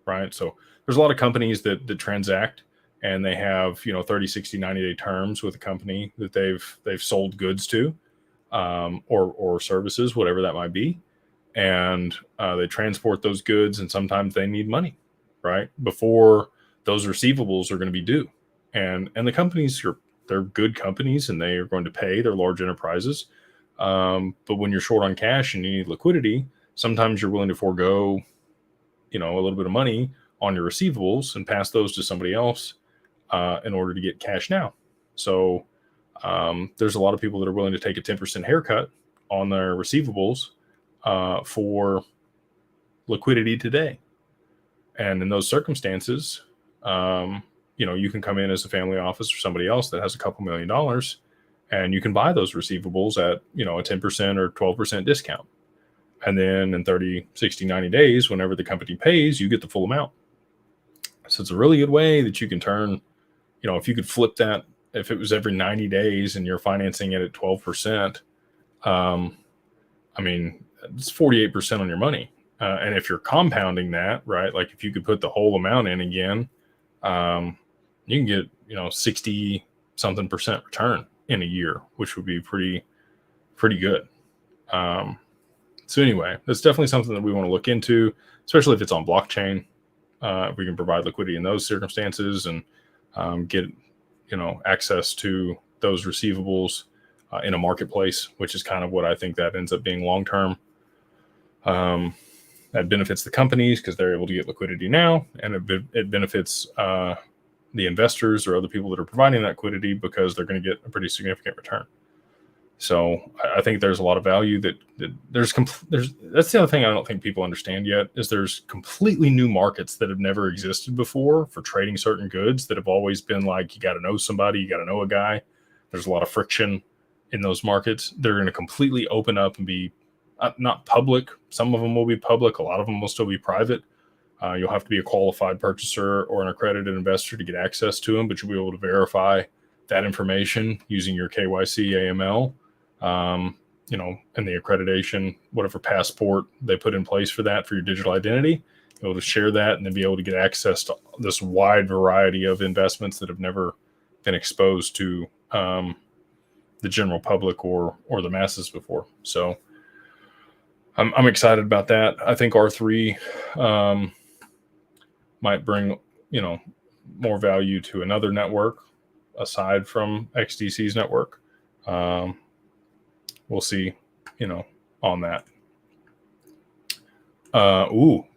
right? So there's a lot of companies that transact and they have, 30, 60, 90-day terms with a company that they've sold goods to, or services, whatever that might be. And they transport those goods and sometimes they need money, right? Before those receivables are going to be due. And the companies, they're good companies and they are going to pay. They're large enterprises. But when you're short on cash and you need liquidity, sometimes you're willing to forego, a little bit of money on your receivables and pass those to somebody else in order to get cash now. So there's a lot of people that are willing to take a 10% haircut on their receivables for liquidity today. And in those circumstances, you can come in as a family office or somebody else that has a couple $1 million and you can buy those receivables at, a 10% or 12% discount. And then in 30, 60, 90 days, whenever the company pays, you get the full amount. So it's a really good way that you can turn, if you could flip that, if it was every 90 days and you're financing it at 12%, it's 48% on your money. And if you're compounding that, right, like if you could put the whole amount in again, you can get, 60 something percent return in a year, which would be pretty good. So anyway, that's definitely something that we want to look into, especially if it's on blockchain. If we can provide liquidity in those circumstances and get, access to those receivables in a marketplace, which is kind of what I think that ends up being long term. That benefits the companies because they're able to get liquidity now, and it benefits the investors or other people that are providing that liquidity because they're going to get a pretty significant return. So I think there's a lot of value that there's that's the other thing I don't think people understand yet is there's completely new markets that have never existed before for trading certain goods that have always been like, you got to know somebody, you got to know a guy. There's a lot of friction in those markets. They're going to completely open up and be not public. Some of them will be public. A lot of them will still be private. You'll have to be a qualified purchaser or an accredited investor to get access to them, but you'll be able to verify that information using your KYC, AML, and the accreditation, whatever passport they put in place for that for your digital identity. Be able to share that and then be able to get access to this wide variety of investments that have never been exposed to the general public or the masses before. So I'm excited about that. I think R3 might bring, more value to another network aside from XDC's network. We'll see, on that.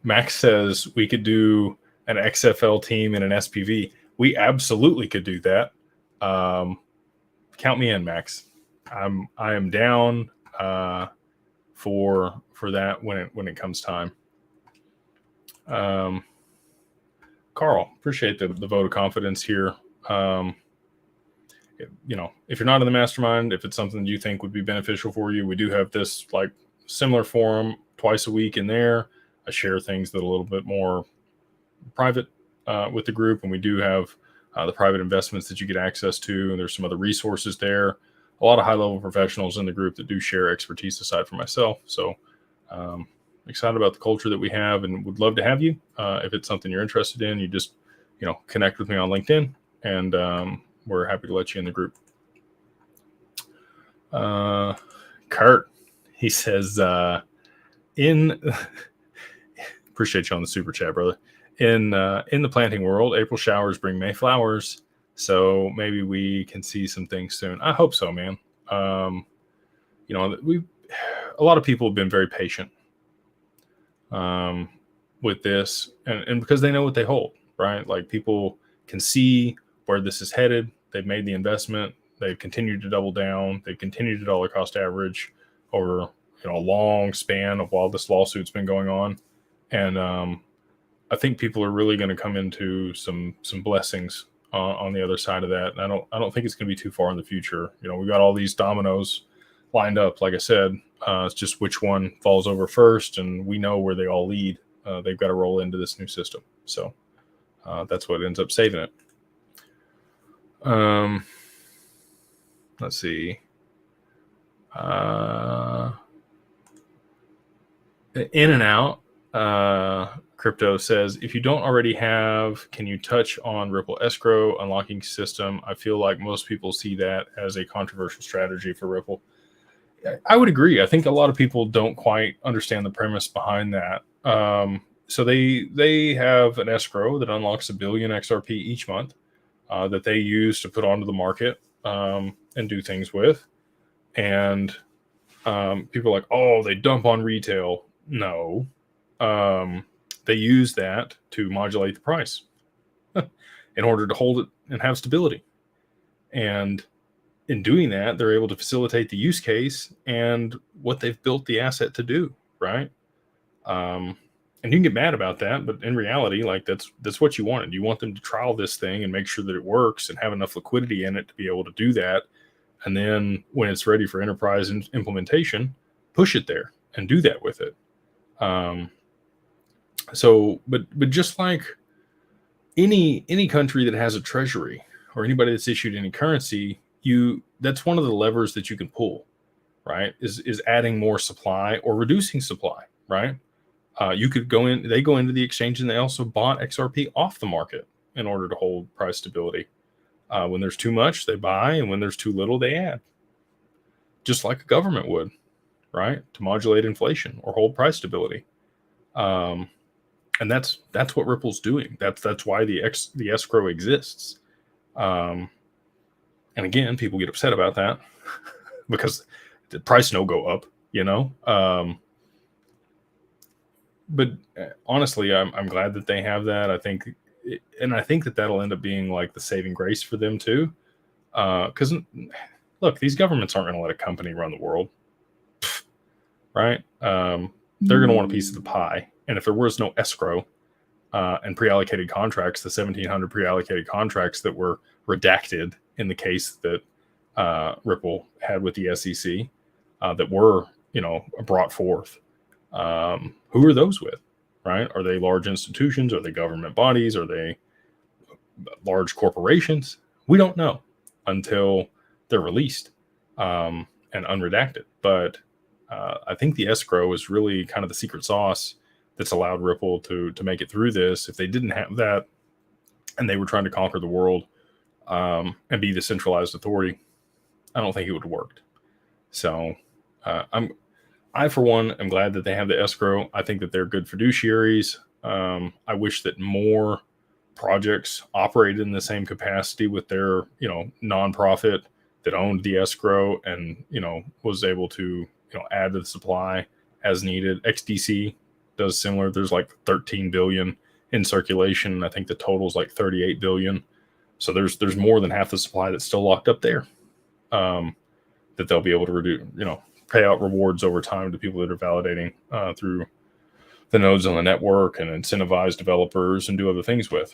Max says we could do an XFL team and an SPV. We absolutely could do that. Count me in, Max. I am down for that when it comes time. Carl, appreciate the vote of confidence here. If you're not in the mastermind, if it's something you think would be beneficial for you, we do have this like similar forum twice a week in there. I share things that are a little bit more private with the group, and we do have the private investments that you get access to, and there's some other resources there. A lot of high-level professionals in the group that do share expertise aside from myself. So excited about the culture that we have and would love to have you. If it's something you're interested in, you just, connect with me on LinkedIn, and we're happy to let you in the group. Kurt, he says, appreciate you on the super chat, brother. In the planting world, April showers bring May flowers. So maybe we can see some things soon. I hope so, man. A lot of people have been very patient with this, and because they know what they hold, right? Like people can see where this is headed. They've made the investment. They've continued to double down. They've continued to dollar cost average over a long span of while this lawsuit's been going on. And I think people are really going to come into some blessings on the other side of that. And I don't think it's going to be too far in the future. We've got all these dominoes lined up. Like I said, it's just which one falls over first, and we know where they all lead. They've got to roll into this new system. So that's what ends up saving it. Let's see. In and out. Crypto says, if you don't already have, can you touch on Ripple Escrow unlocking system? I feel like most people see that as a controversial strategy for Ripple. I would agree. I think a lot of people don't quite understand the premise behind that. So they have an escrow that unlocks 1 billion XRP each month that they use to put onto the market and do things with. And people are like, oh, they dump on retail. No. They use that to modulate the price in order to hold it and have stability. And in doing that, they're able to facilitate the use case and what they've built the asset to do, right? And you can get mad about that, but in reality, like that's what you wanted. You want them to trial this thing and make sure that it works and have enough liquidity in it to be able to do that. And then when it's ready for enterprise implementation, push it there and do that with it. But just like any country that has a treasury or anybody that's issued any currency, that's one of the levers that you can pull, right? Is adding more supply or reducing supply, right? You could they go into the exchange and they also bought XRP off the market in order to hold price stability. When there's too much, they buy, and when there's too little, they add. Just like a government would, right? To modulate inflation or hold price stability. And that's what Ripple's doing. That's why the escrow exists. And again, people get upset about that because the price no go up, but honestly, I'm glad that they have that. I think that that'll end up being like the saving grace for them too. Because look, these governments aren't going to let a company run the world, right? They're going to want a piece of the pie. And if there was no escrow and pre-allocated contracts, the 1,700 pre-allocated contracts that were redacted in the case that Ripple had with the SEC that were, brought forth, who are those with, right? Are they large institutions? Are they government bodies? Are they large corporations? We don't know until they're released and unredacted. But I think the escrow is really kind of the secret sauce that's allowed Ripple to make it through this. If they didn't have that and they were trying to conquer the world and be the centralized authority, I don't think it would have worked. So I, for one, am glad that they have the escrow. I think that they're good fiduciaries. I wish that more projects operated in the same capacity with their, nonprofit that owned the escrow and, was able to, add to the supply as needed. XDC does similar. There's like 13 billion in circulation. I think the total is like 38 billion. So there's more than half the supply that's still locked up there that they'll be able to reduce, pay out rewards over time to people that are validating through the nodes on the network and incentivize developers and do other things with.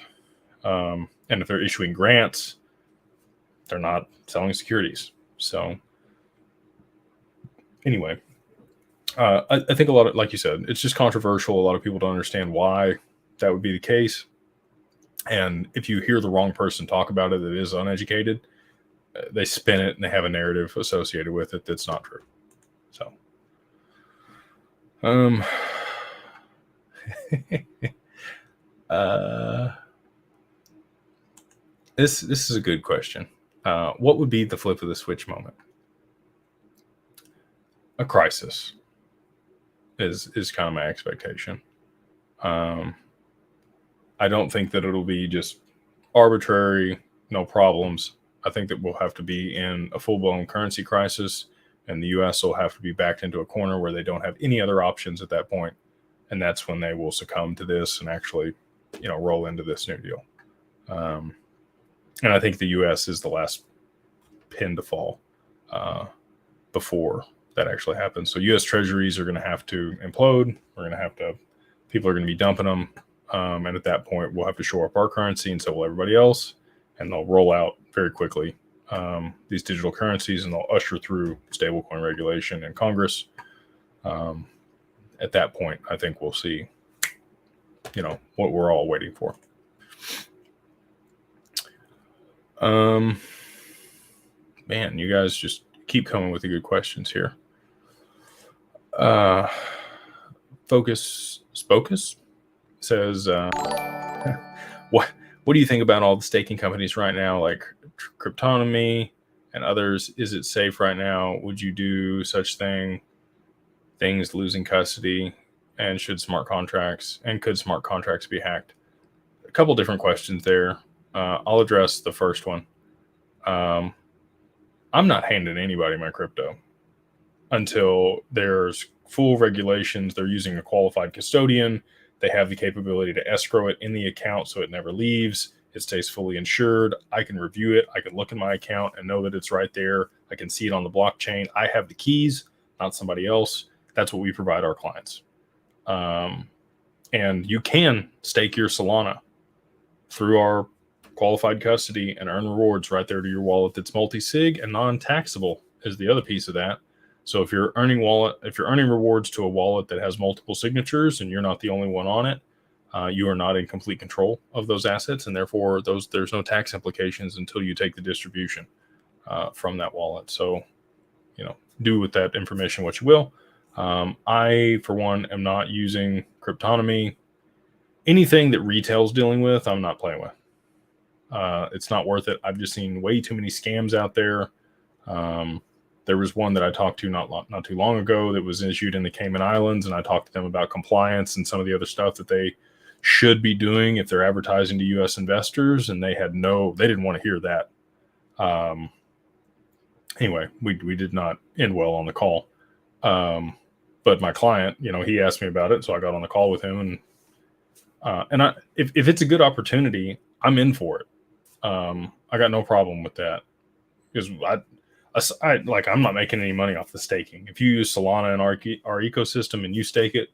And if they're issuing grants, they're not selling securities. So anyway, I think a lot of, like you said, it's just controversial. A lot of people don't understand why that would be the case. And if you hear the wrong person talk about it that is uneducated, they spin it and they have a narrative associated with it that's not true. So, this is a good question. What would be the flip of the switch moment? A crisis is kind of my expectation. I don't think that it'll be just arbitrary, no problems. I think that we'll have to be in a full-blown currency crisis, and the U.S. will have to be backed into a corner where they don't have any other options at that point, and that's when they will succumb to this and actually, roll into this new deal. And I think the U.S. is the last pin to fall before that actually happens. So U.S. Treasuries are going to have to implode. People are going to be dumping them. And at that point, we'll have to shore up our currency, and so will everybody else. And they'll roll out very quickly these digital currencies, and they'll usher through stablecoin regulation in Congress. At that point, I think we'll see, what we're all waiting for. Man, you guys just keep coming with the good questions here. Focus says, what do you think about all the staking companies right now, like Cryptonomy and others? Is it safe right now? Would you do such things losing custody? And could smart contracts be hacked? A couple different questions there. I'll address the first one. I'm not handing anybody my crypto until there's full regulations. They're using a qualified custodian. They have the capability to escrow it in the account so it never leaves. It stays fully insured. I can review it. I can look in my account and know that it's right there. I can see it on the blockchain. I have the keys, not somebody else. That's what we provide our clients. And you can stake your Solana through our qualified custody and earn rewards right there to your wallet that's multi-sig and non-taxable is the other piece of that. So if you're earning rewards to a wallet that has multiple signatures and you're not the only one on it, you are not in complete control of those assets, and therefore there's no tax implications until you take the distribution from that wallet. So, do with that information what you will. I, for one, am not using Cryptonomy. Anything that retail's dealing with, I'm not playing with. It's not worth it. I've just seen way too many scams out there. There was one that I talked to not too long ago that was issued in the Cayman Islands, and I talked to them about compliance and some of the other stuff that they should be doing if they're advertising to U.S. investors, and they didn't want to hear that. Anyway, we did not end well on the call. But my client, he asked me about it, so I got on the call with him, and if it's a good opportunity, I'm in for it. I got no problem with that, because I'm not making any money off the staking. If you use Solana in our ecosystem and you stake it,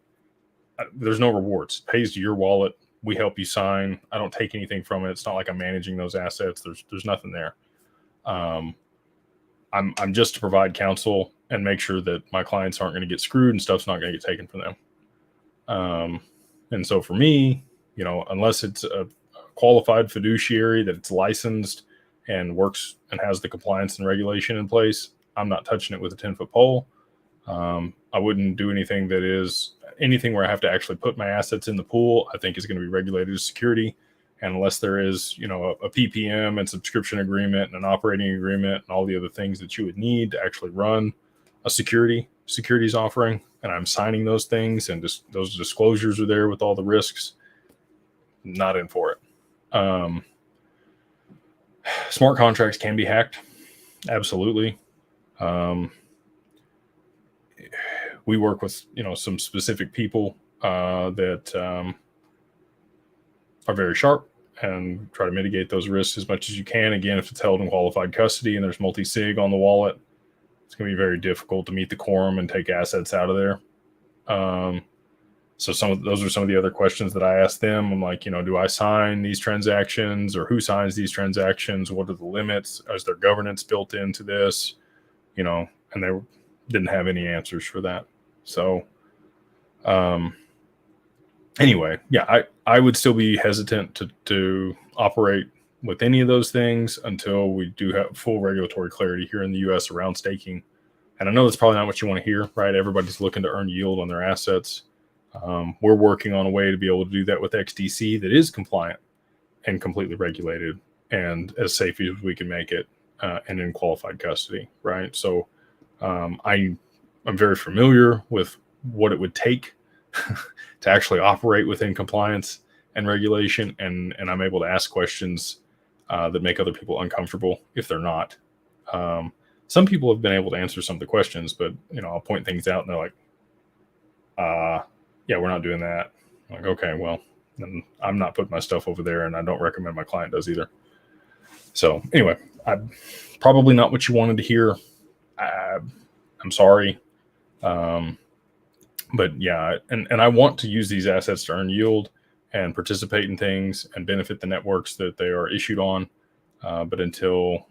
there's no rewards. It pays to your wallet. We help you sign. I don't take anything from it. It's not like I'm managing those assets. There's nothing there. I'm just to provide counsel and make sure that my clients aren't going to get screwed and stuff's not going to get taken from them. And so for me, unless it's a qualified fiduciary that it's licensed and works and has the compliance and regulation in place, I'm not touching it with a 10-foot pole. I wouldn't do anything where I have to actually put my assets in the pool. I think is going to be regulated as security. And unless there is, a PPM and subscription agreement and an operating agreement and all the other things that you would need to actually run a securities offering, and I'm signing those things and just those disclosures are there with all the risks, not in for it. Smart contracts can be hacked. Absolutely. We work with, some specific people that are very sharp and try to mitigate those risks as much as you can. Again, if it's held in qualified custody and there's multi-sig on the wallet, it's going to be very difficult to meet the quorum and take assets out of there. So those are some of the other questions that I asked them. I'm like, do I sign these transactions, or who signs these transactions? What are the limits? Is there governance built into this? And they didn't have any answers for that. So, anyway, yeah, I would still be hesitant to operate with any of those things until we do have full regulatory clarity here in the U.S. around staking. And I know that's probably not what you want to hear, right? Everybody's looking to earn yield on their assets. We're working on a way to be able to do that with XDC that is compliant and completely regulated and as safe as we can make it, and in qualified custody, right? So I'm very familiar with what it would take to actually operate within compliance and regulation, and I'm able to ask questions that make other people uncomfortable if they're not. Some people have been able to answer some of the questions, but I'll point things out and they're like, yeah, we're not doing that. I'm like, okay, well, then I'm not putting my stuff over there, and I don't recommend my client does either. So anyway, I'm probably not what you wanted to hear. I'm sorry. But yeah, and I want to use these assets to earn yield and participate in things and benefit the networks that they are issued on. But until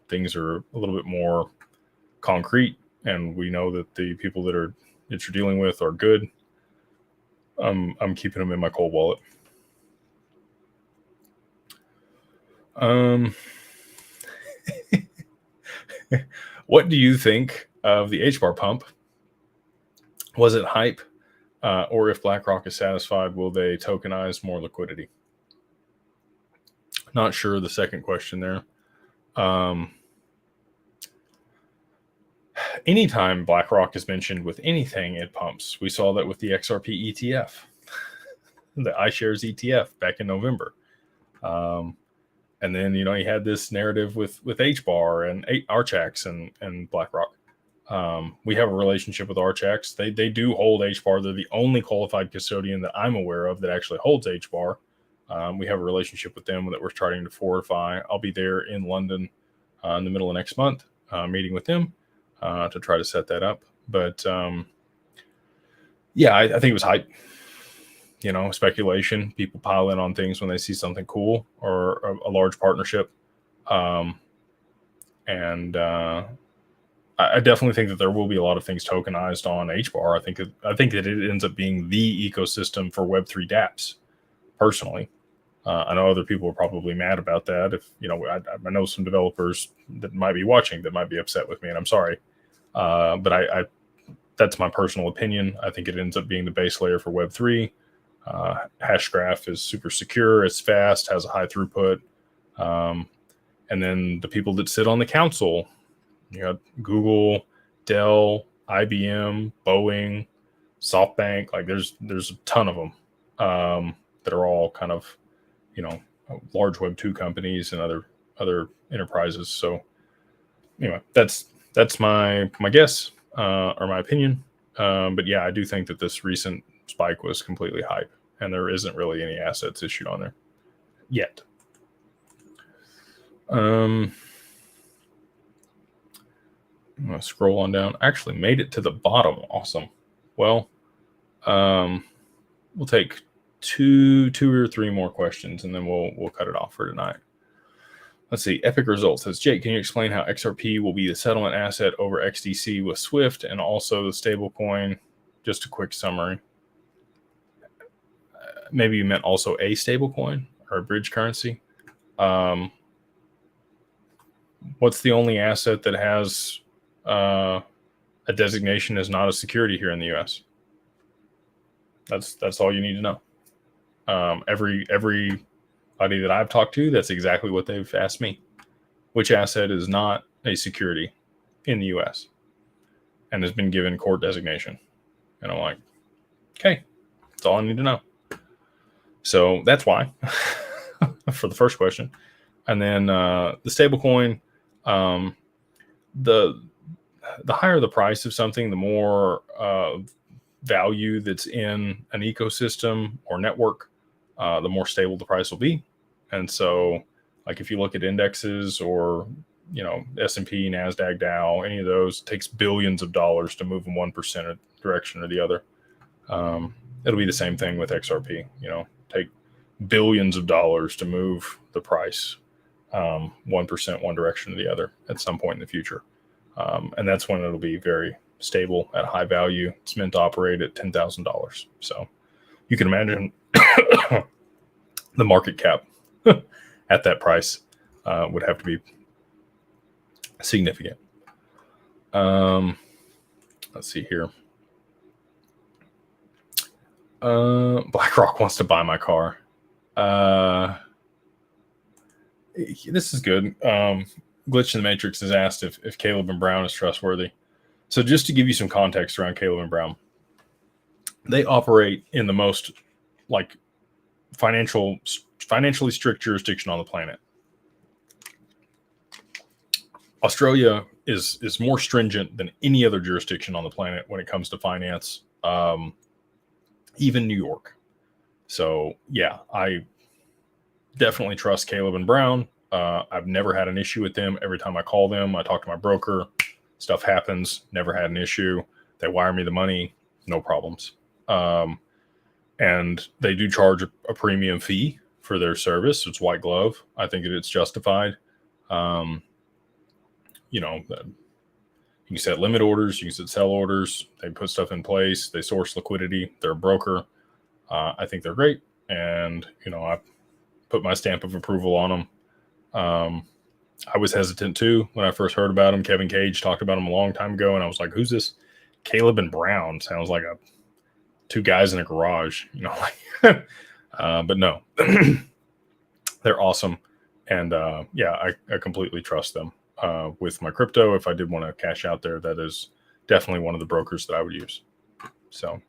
things are a little bit more concrete and we know that the people that you're dealing with are good, I'm keeping them in my cold wallet. What do you think of the HBAR pump? Was it hype? Or if BlackRock is satisfied, will they tokenize more liquidity? Not sure the second question there. Anytime BlackRock is mentioned with anything, it pumps. We saw that with the XRP ETF, the iShares ETF back in November. And then, you had this narrative with HBAR and Archax and BlackRock. We have a relationship with Archax. They do hold HBAR. They're the only qualified custodian that I'm aware of that actually holds HBAR. We have a relationship with them that we're starting to fortify. I'll be there in London in the middle of next month, meeting with them to try to set that up. But yeah, I think it was hype. Speculation. People pile in on things when they see something cool or a large partnership. And I definitely think that there will be a lot of things tokenized on HBAR. I think that it ends up being the ecosystem for Web3 dApps. Personally, I know other people are probably mad about that. If I know some developers that might be watching that might be upset with me, and I'm sorry. But I that's my personal opinion. I think it ends up being the base layer for Web3. Hashgraph is super secure, it's fast, has a high throughput. And then the people that sit on the council, Google, Dell, IBM, Boeing, SoftBank, like there's a ton of them that are all kind of, large Web2 companies and other enterprises. So anyway, that's my guess or my opinion. But yeah, I do think that this recent spike was completely hype, and there isn't really any assets issued on there yet. I'm gonna scroll on down. Actually made it to the bottom. Awesome. Well, we'll take two or three more questions, and then we'll cut it off for tonight. Let's see. Epic Results says, Jake, can you explain how XRP will be the settlement asset over XDC with Swift and also the stablecoin? Just a quick summary. Maybe you meant also a stablecoin or a bridge currency. What's the only asset that has a designation as not a security here in the U.S.? That's all you need to know. Everybody that I've talked to, that's exactly what they've asked me. Which asset is not a security in the U.S. and has been given court designation? And I'm like, okay, that's all I need to know. So that's why for the first question. And then the stablecoin, the higher the price of something, the more value that's in an ecosystem or network, the more stable the price will be. And so, like if you look at indexes or S&P, NASDAQ, Dow, any of those, it takes billions of dollars to move in 1% a direction or the other. It'll be the same thing with XRP. Take billions of dollars to move the price 1% one direction or the other at some point in the future. And that's when it'll be very stable at high value. It's meant to operate at $10,000. So you can imagine the market cap at that price would have to be significant. Let's see here. BlackRock wants to buy my car. This is good. Glitch in the Matrix has asked if Caleb and Brown is trustworthy. So just to give you some context around Caleb and Brown, they operate in the most financially strict jurisdiction on the planet. Australia is more stringent than any other jurisdiction on the planet when it comes to finance. Even New York. So yeah, I definitely trust Caleb and Brown. I've never had an issue with them. Every time I call them, I talk to my broker, stuff happens, never had an issue. They wire me the money, no problems. And they do charge a premium fee for their service. It's white glove. I think it's justified. You know, you can set limit orders, you can set sell orders. They put stuff in place. They source liquidity. They're a broker. I think they're great. And, you know, I put my stamp of approval on them. I was hesitant too when I first heard about him. Kevin Cage talked about him a long time ago, and I was like, "Who's this?" Caleb and Brown sounds like two guys in a garage, you know. Like, but no, they're awesome, and yeah, I completely trust them with my crypto. If I did want to cash out there, that is definitely one of the brokers that I would use. So.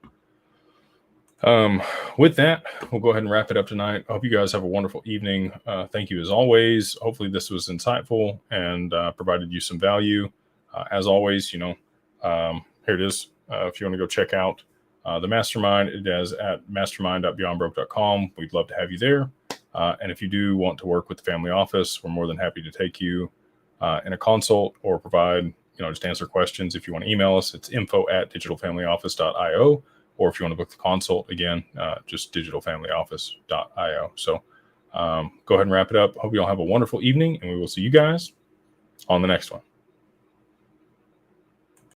With that, we'll go ahead and wrap it up tonight. I hope you guys have a wonderful evening. Thank you as always. Hopefully this was insightful and provided you some value. As always, you know, here it is. If you want to go check out the mastermind, it is at mastermind.beyondbroke.com. We'd love to have you there. And if you do want to work with the family office, we're more than happy to take you in a consult or provide, you know, just answer questions. If you want to email us, it's info@digitalfamilyoffice.io. Or if you want to book the consult, again, just digitalfamilyoffice.io. So go ahead and wrap it up. Hope you all have a wonderful evening, and we will see you guys on the next one.